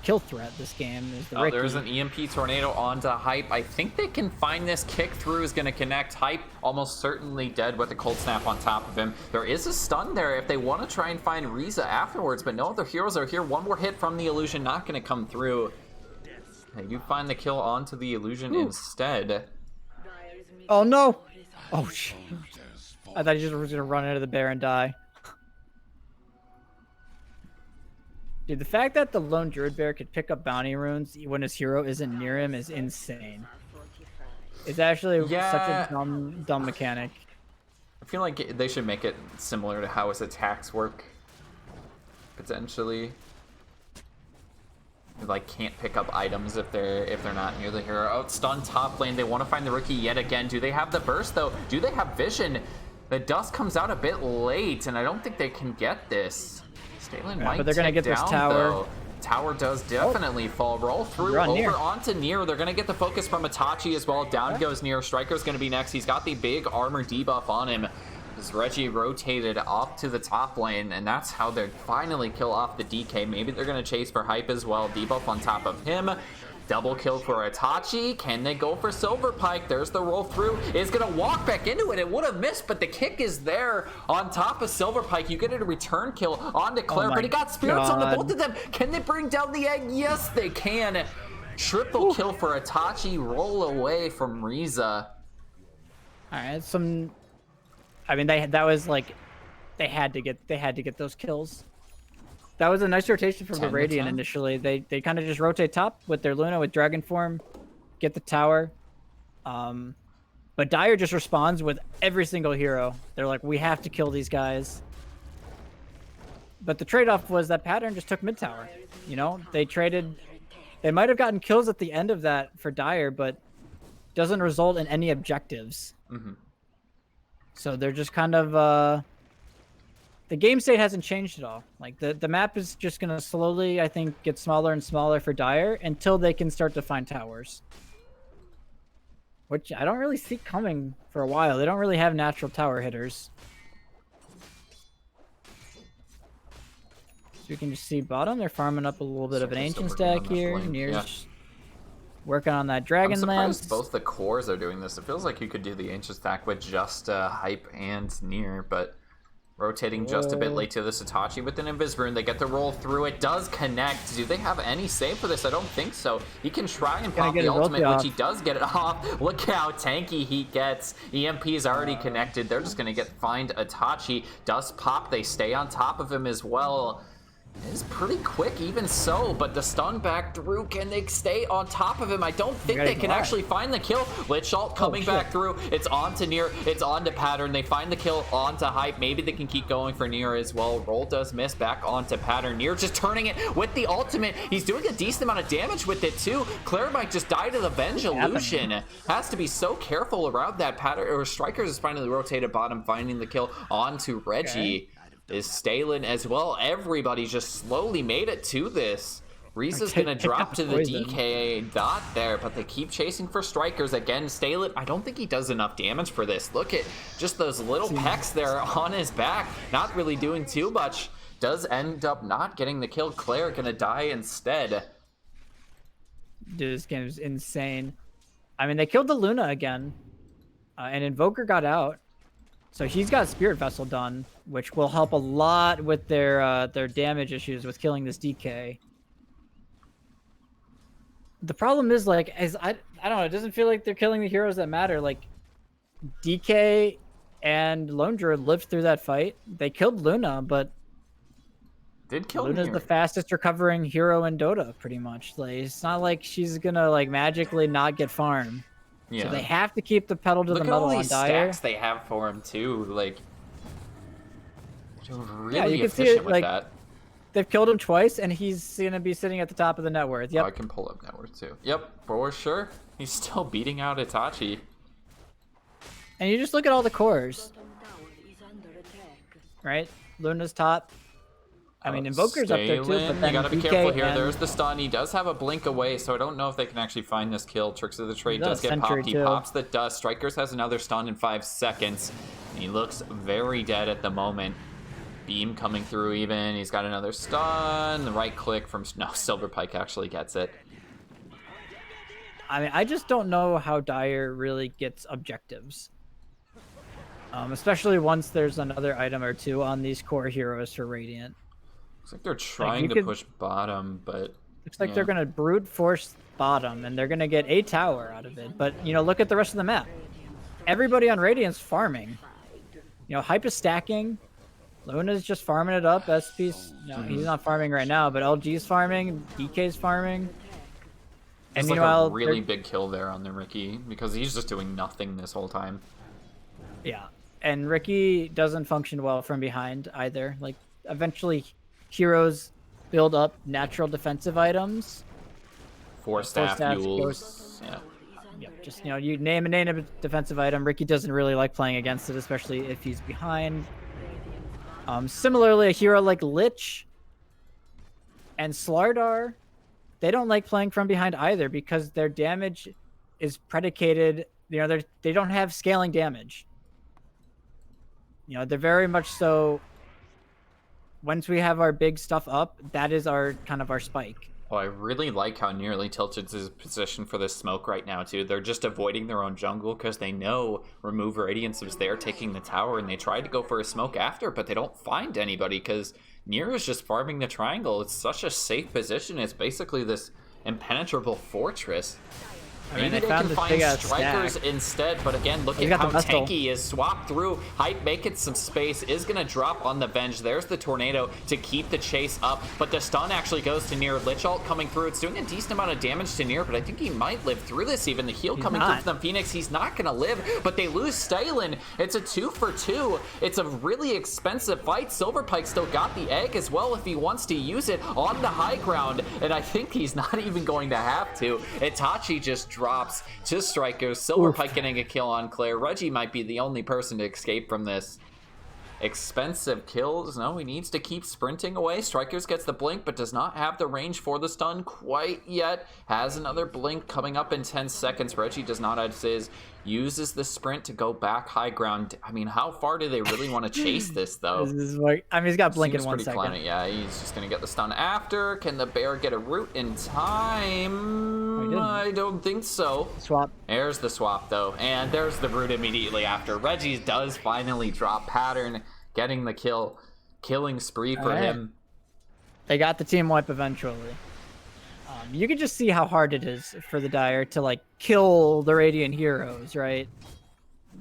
kill threat this game is the Ricky. There's an EMP tornado onto Hype. I think they can find this. Kick through is going to connect. Hype almost certainly dead with a cold snap on top of him. There is a stun there if they want to try and find Riza afterwards, but no other heroes are here. One more hit from the illusion, not going to come through. They do find the kill onto the illusion instead. Oh no! Oh shit! I thought he just was gonna run into the bear and die. Dude, the fact that the lone druid bear could pick up bounty runes when his hero isn't near him is insane. It's actually such a dumb mechanic. I feel like they should make it similar to how his attacks work. Potentially. They, like, can't pick up items if they're not near the hero. Oh, stun top lane. They want to find the Rookie yet again. Do they have the burst though? Do they have vision? The dust comes out a bit late, and I don't think they can get this. Stalin might but they're gonna tick get this down, tower. though. Tower does definitely fall. Roll through You're on over Nier. onto Nier. They're going to get the focus from Itachi as well. Down goes Nier. Striker's going to be next. He's got the big armor debuff on him. As Reggie rotated off to the top lane, and that's how they finally kill off the DK. Maybe they're going to chase for Hype as well. Debuff on top of him. Double kill for Itachi. Can they go for Silverpike? There's the roll through. Is going to walk back into it. It would have missed, but the kick is there on top of Silverpike. You get a return kill onto Claire, but he got spirits on the both of them. Can they bring down the egg? Yes, they can. Triple kill for Itachi. Roll away from Riza. All right, I mean, that was like, they had to get those kills. That was a nice rotation from the 10 to Radiant 10. initially. They kind of just rotate top with their Luna with Dragon Form, get the tower. But Dire just responds with every single hero. They're like, we have to kill these guys. But the trade-off was that Pattern just took mid tower. You know, they traded. They might have gotten kills at the end of that for Dire, but doesn't result in any objectives. Mm-hmm. So they're just kind of. The game state hasn't changed at all. Like the map is just gonna slowly, I think, get smaller and smaller for Dire until they can start to find towers. Which I don't really see coming for a while. They don't really have natural tower hitters. So you can just see bottom. They're farming up a little bit of an ancient stack here. Near's working on that Dragon Lance. Both the cores are doing this. It feels like you could do the ancient stack with just Hype and Near, but rotating just a bit late to the Satachi with an Invis Rune. They get the roll through. It does connect. Do they have any save for this? I don't think so. He can try and pop the ultimate, which he does get it off. Look how tanky he gets. EMP is already connected. They're just going to find Itachi. Does pop. They stay on top of him as well. It is pretty quick even so, but the stun back through. Can they stay on top of him? I don't think they can actually find the kill. Lich Ult coming back through. It's on to Near. It's on to Pattern. They find the kill onto Hype. Maybe they can keep going for Near as well. Roll does miss back onto Pattern. Near just turning it with the ultimate. He's doing a decent amount of damage with it too. Claire might just die to the Venge Illusion. Has to be so careful around that. Pattern or Strikers is finally rotated bottom, finding the kill onto Reggie. Is Stalin as well. Everybody's just slowly made it to this. Riza's gonna drop to the DK dot there, but they keep chasing for Strikers. Again, Stalin, I don't think he does enough damage for this. Look at just those little pecks there on his back. Not really doing too much. Does end up not getting the kill. Claire gonna die instead. Dude, this game is insane. I mean, they killed the Luna again. And Invoker got out. So he's got Spirit Vessel done, which will help a lot with their damage issues with killing this DK. The problem is, like, I don't know, it doesn't feel like they're killing the heroes that matter. Like, DK and Lone Druid lived through that fight. They killed Luna, but Luna's the fastest recovering hero in Dota, pretty much. Like, it's not like she's gonna like magically not get farm. Yeah. So they have to keep the pedal to the metal on Dire. Look at all these stacks they have for him too. Like, really you can see it, with that. They've killed him twice, and he's gonna be sitting at the top of the net worth. Yep. Oh, I can pull up net worth too. Yep, for sure. He's still beating out Itachi. And you just look at all the cores, right? Luna's top. I mean, Invoker's up there too, but then you gotta be DK careful here. There's the stun. He does have a blink away, so I don't know if they can actually find this kill. Tricks of the Trade does get popped. He pops the dust. Strikers has another stun in 5 seconds. And he looks very dead at the moment. Beam coming through even. He's got another stun. The right click from... No, Silver Pike actually gets it. I mean, I just don't know how Dire really gets objectives. Especially once there's another item or two on these core heroes for Radiant. Looks like they're trying to push bottom, but... Looks like they're going to brute force bottom, and they're going to get a tower out of it. But, you know, look at the rest of the map. Everybody on Radiant's farming. You know, Hype is stacking. Luna's just farming it up. SP's... No, he's not farming right now, but LG's farming. DK's farming. And meanwhile, like a really big kill there on the Ricky, because he's just doing nothing this whole time. Yeah. And Ricky doesn't function well from behind either. Like, eventually... Heroes build up natural defensive items. Four staff mules. Yeah, just, you know, you name a defensive item. Ricky doesn't really like playing against it, especially if he's behind. Similarly, a hero like Lich and Slardar, they don't like playing from behind either because their damage is predicated, you know, they don't have scaling damage. You know, they're very much so... Once we have our big stuff up, that is our kind of our spike. Oh, I really like how nearly tilted is position for this smoke right now, too. They're just avoiding their own jungle because they know Remove Radiance was there taking the tower, and they tried to go for a smoke after, but they don't find anybody because Nier is just farming the triangle. It's such a safe position. It's basically this impenetrable fortress. Maybe they they found can this find big-ass strikers stack. instead, but again, look He's at got how the Vestal. tanky he is. Swap through. Hype making some space. Is going to drop on the Venge. There's the Tornado to keep the chase up, but the stun actually goes to Nier. Lich Ult coming through. It's doing a decent amount of damage to Nier, but I think he might live through this even. The heal coming through from the Phoenix. He's not going to live, but they lose Stalen. It's a 2 for 2. It's a really expensive fight. Silverpike still got the egg as well if he wants to use it on the high ground, and I think he's not even going to have to. Itachi just drops to Strikers. Silverpike getting a kill on Claire. Reggie might be the only person to escape from this. Expensive kills. No, he needs to keep sprinting away. Strikers gets the blink, but does not have the range for the stun quite yet. Has another blink coming up in 10 seconds. Reggie does not as is. Uses the sprint to go back high ground. I mean, how far do they really want to chase this, though? This is like, I mean, he's got blink in Seems 1 pretty second. planet. Yeah, he's just going to get the stun after. Can the bear get a root in time? I don't think so. Swap. There's the swap, though, and there's the root immediately after. Reggie does finally drop pattern, getting the kill. Killing spree for him. They got the team wipe eventually. You can just see how hard it is for the Dire to like kill the Radiant heroes, right?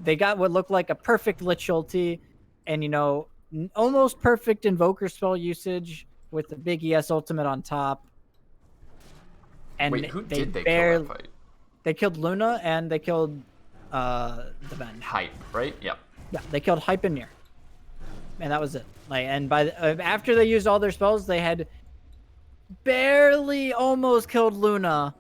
They got what looked like a perfect Lich ulti, and you know, almost perfect Invoker spell usage with the big ES ultimate on top. And Wait, who did they barely, kill that fight? They killed Luna and they killed the Venge. Hype, right? Yep. Yeah, they killed Hype and Nier, and that was it. Like, and by the, after they used all their spells, they had barely almost killed Luna,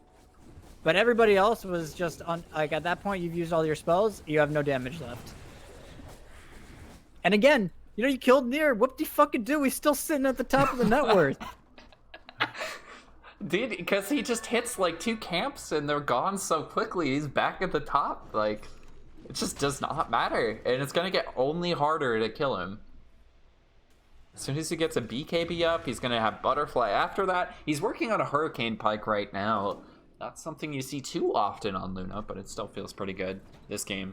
but everybody else was just on. Like at that point, you've used all your spells, you have no damage left. And again, you know, you killed Nier. Whoop de fucking do? He's still sitting at the top of the net worth. Dude, because he just hits like 2 camps and they're gone so quickly. He's back at the top. Like, it just does not matter, and it's gonna get only harder to kill him. As soon as he gets a BKB up, he's going to have Butterfly after that. He's working on a Hurricane Pike right now. Not something you see too often on Luna, but it still feels pretty good this game.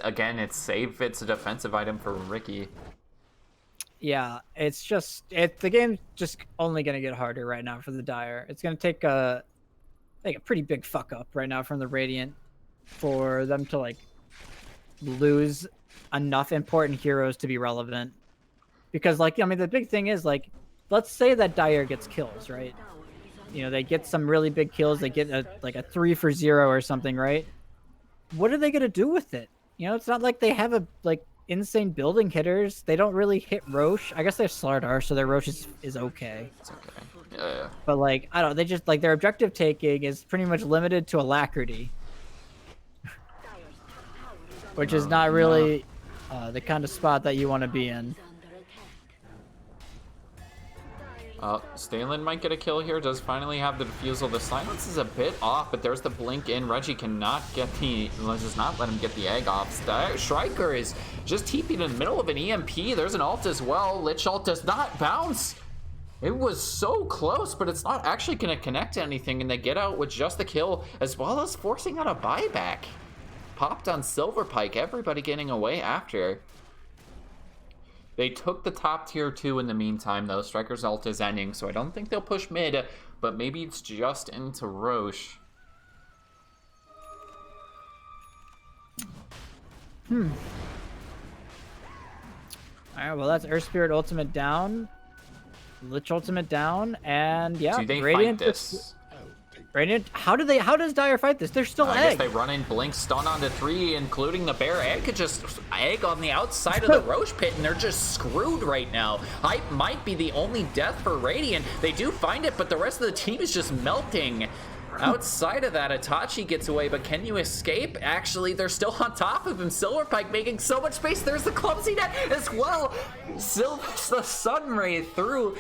Again, it's safe. It's a defensive item for Ricky. Yeah, it's just the game's just only going to get harder right now for the Dire. It's going to take a pretty big fuck up right now from the Radiant for them to like lose enough important heroes to be relevant. Because, like, I mean, the big thing is, like, let's say that Dire gets kills, right? You know, they get some really big kills. They get, like, a 3 for 0 or something, right? What are they going to do with it? You know, it's not like they have, like, insane building hitters. They don't really hit Roche. I guess they have Slardar, so their Roche is okay. It's okay. Yeah. But, like, I don't know. They just, like, their objective taking is pretty much limited to Alacrity. Which is not really the kind of spot that you want to be in. Stalen might get a kill here. Does finally have the defusal. The silence is a bit off, but there's the blink in. Reggie cannot get the... Does not let him get the egg off. Striker is just TP'd in the middle of an EMP. There's an ult as well. Lich ult does not bounce. It was so close, but it's not actually going to connect to anything, and they get out with just the kill, as well as forcing out a buyback. Popped on Silverpike. Everybody getting away after. They took the top tier 2 in the meantime, though. Striker's ult is ending, so I don't think they'll push mid, but maybe it's just into Roche. Alright, well, that's Earth Spirit ultimate down. Lich ultimate down, and yeah, Do they Radiant fight this? Radiant, how does Dire fight this? They're still I guess egg. they run in blink stun onto 3, including the bear. Egg could just egg on the outside of the Roche pit, and they're just screwed right now. Hype might be the only death for Radiant. They do find it, but the rest of the team is just melting. Outside of that, Itachi gets away, but can you escape? Actually, they're still on top of him. Silverpike making so much space. There's the clumsy net as well. The Sunray through.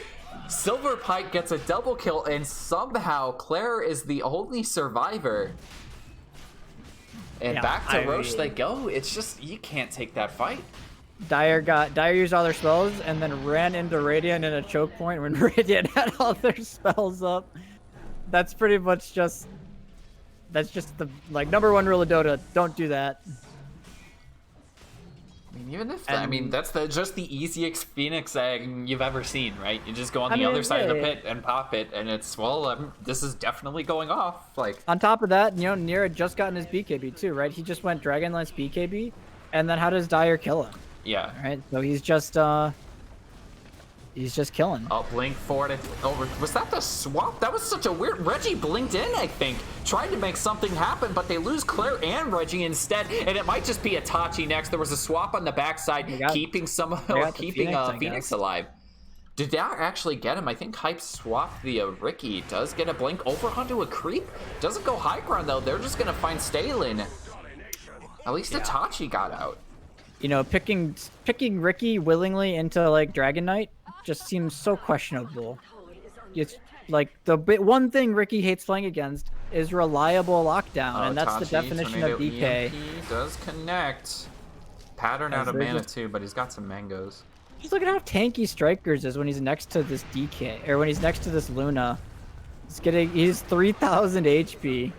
Silverpike gets a double kill, and somehow Claire is the only survivor. And Yeah, back to Roche they go. It's just, you can't take that fight. Dire used all their spells and then ran into Radiant in a choke point when Radiant had all their spells up. That's pretty much just... That's just the, like, #1 rule of Dota. Don't do that. I mean, Even if I mean that's just the easiest Phoenix egg you've ever seen, right? You just go on the mean, other side of the yeah. pit and pop it, and it's this is definitely going off. Like On top of that, Nier had just gotten his BKB too, right? He just went Dragonlance BKB, and then how does Dire kill him? yeah. All right, so he's just killing. Oh, blink forward over. Was that the swap? That was such a weird. Reggie blinked in, I think, tried to make something happen, but they lose Claire and Reggie instead, and it might just be Itachi next. There was a swap on the backside, keeping Phoenix alive. Did that actually get him? I think Hype swapped the Ricky. Does get a blink over onto a creep. Doesn't go high ground though. They're just gonna find Stalin. At least Itachi got out. You know, picking Ricky willingly into like Dragon Knight just seems so questionable. It's like one thing Ricky hates playing against is reliable lockdown, and that's the definition of DK. EMP does connect. Pattern out of mana too, but he's got some mangoes. Just look at how tanky Strikers is when he's next to this DK, or when he's next to this Luna. He's 3,000 HP.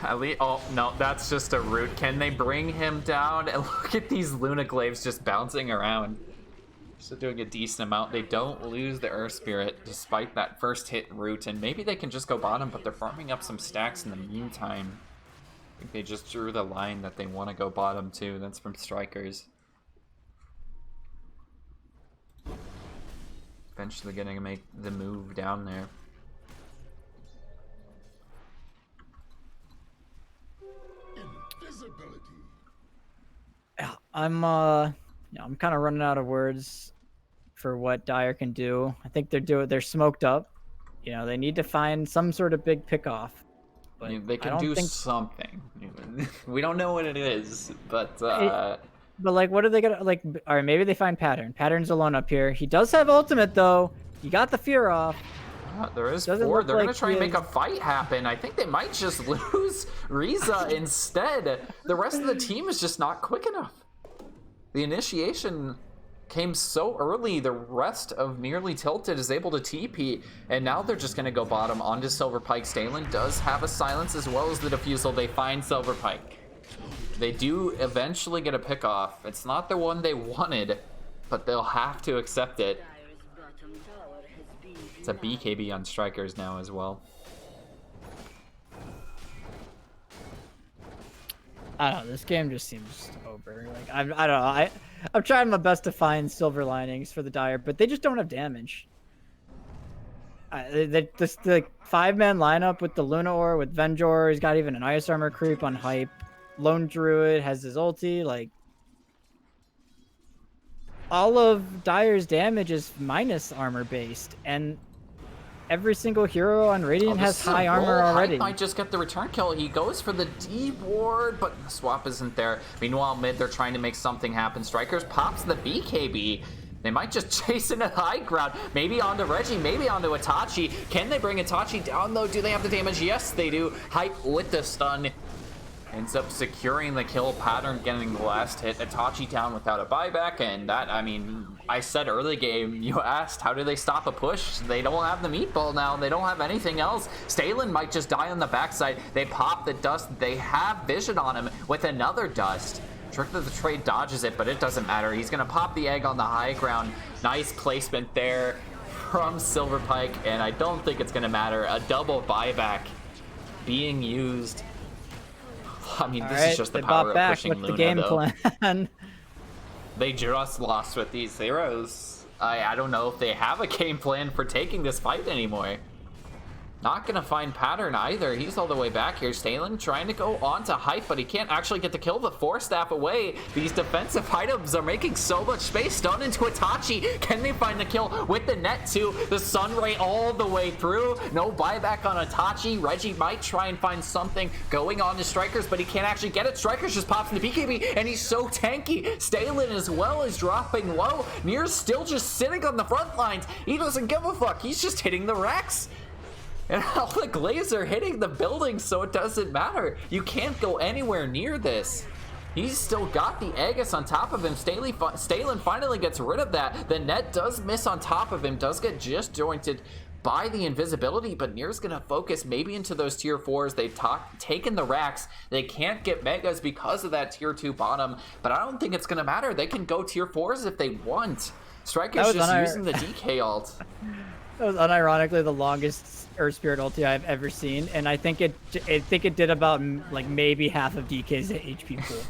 At least, oh no, that's just a root. Can they bring him down? And look at these Luna Glaives just bouncing around. So doing a decent amount. They don't lose the Earth Spirit despite that first hit root, and maybe they can just go bottom, but they're farming up some stacks in the meantime. I think they just drew the line that they want to go bottom too. That's from Strikers. Eventually gonna make the move down there. Yeah, I'm kind of running out of words for what Dire can do. I think they're smoked up. You know, they need to find some sort of big pickoff. But I mean, they can do something. We don't know what it is, but but like, what are they gonna like? All right, maybe they find Pattern. Pattern's alone up here. He does have ultimate though. He got the fear off. There is 4. They're gonna try and make a fight happen. I think they might just lose Riza instead. The rest of the team is just not quick enough. The initiation came so early. The rest of Nearly Tilted is able to TP, and now they're just gonna go bottom onto Silver Pike. Stalin does have a silence as well as the defusal. They find Silver Pike. They do eventually get a pick off. It's not the one they wanted, but they'll have to accept it. It's a BKB on Strikers now as well. I don't know. This game just seems over. Like I don't know. I'm trying my best to find silver linings for the Dire, but they just don't have damage. The 5-man lineup with the Luna Ore, with Venjor, he's got even an Ice Armor creep on Hype. Lone Druid has his ulti. Like, all of Dire's damage is minus armor based, and every single hero on Radiant has high armor already. Hype might just get the return kill. He goes for the D ward, but the swap isn't there. Meanwhile, mid, they're trying to make something happen. Strikers pops the BKB. They might just chase into high ground. Maybe onto Reggie, maybe onto Itachi. Can they bring Itachi down, though? Do they have the damage? Yes, they do. Hype with the stun. Ends up securing the kill. Pattern getting the last hit. Itachi down without a buyback, and that, I mean, I said early game, you asked, how do they stop a push? They don't have the meatball now. They don't have anything else. Stalin might just die on the backside. They pop the dust. They have vision on him with another dust. Trick of the Trade dodges it, but it doesn't matter. He's going to pop the egg on the high ground. Nice placement there from Silver Pike, and I don't think it's going to matter. A double buyback being used. I mean, this is just the power of pushing Luna, the game though. Plan. They just lost with these zeros. I don't know if they have a game plan for taking this fight anymore. Not gonna find Pattern either. He's all the way back here. Stalin trying to go on to Hype, but he can't actually get the kill. The 4-staff away. These defensive items are making so much space. Stun into Itachi. Can they find the kill with the net too? The Sun Ray all the way through. No buyback on Itachi. Reggie might try and find something going on to Strikers, but he can't actually get it. Strikers just pops into BKB, and he's so tanky. Stalin as well is dropping low. Nier's still just sitting on the front lines. He doesn't give a fuck. He's just hitting the Rex. And all the glaives are hitting the building, so it doesn't matter. You can't go anywhere near this. He's still got the Aegis on top of him. Stalin finally gets rid of that. The net does miss on top of him, does get just jointed buy the invisibility, but Nier's gonna focus maybe into those tier 4s. They've taken the racks. They can't get megas because of that tier 2 bottom, but I don't think it's gonna matter. They can go tier 4s if they want. Striker's just using the DK ult. That was unironically the longest Earth Spirit ulti I've ever seen, and I think it did about like maybe half of DK's HP pool.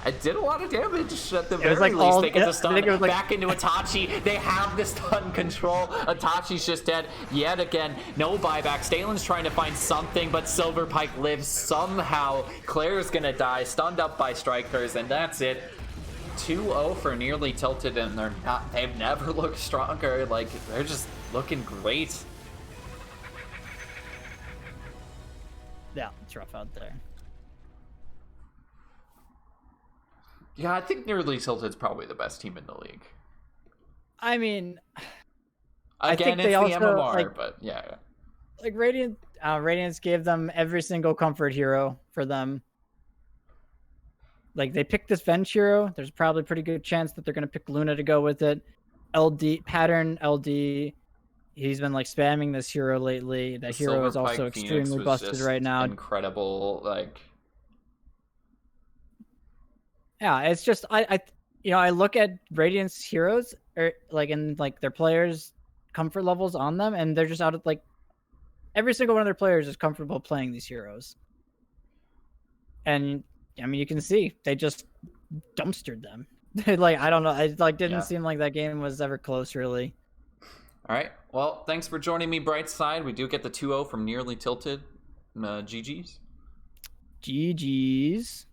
It did a lot of damage at the It very was like least. all- They get the stun I think it was like- back into Itachi. They have the stun control. Itachi's just dead yet again. No buyback. Stalen's trying to find something, but Silverpike lives somehow. Claire's gonna die, stunned up by Strikers, and that's it. 2-0 for Nearly Tilted, and they've never looked stronger. Like, they're just looking great. Yeah, it's rough out there. Yeah, I think Nearly Tilted's probably the best team in the league. I mean, I Again, think it's they the also, MMR, like- but yeah. like Radiance gave them every single comfort hero for them. Like, they picked this Venge hero. There's probably a pretty good chance that they're going to pick Luna to go with it. Pattern LD. He's been like spamming this hero lately. That hero is Silverpike also Phoenix extremely was busted just right now. Incredible, like. Yeah, it's just I look at Radiance heroes or like in like their players' comfort levels on them, and they're just out of like every single one of their players is comfortable playing these heroes. And I mean, you can see they just dumpstered them. Like, I don't know, it like didn't Yeah. seem like that game was ever close, really. All right. Well, thanks for joining me, Brightside. We do get the 2-0 from Nearly Tilted. GG's. GG's.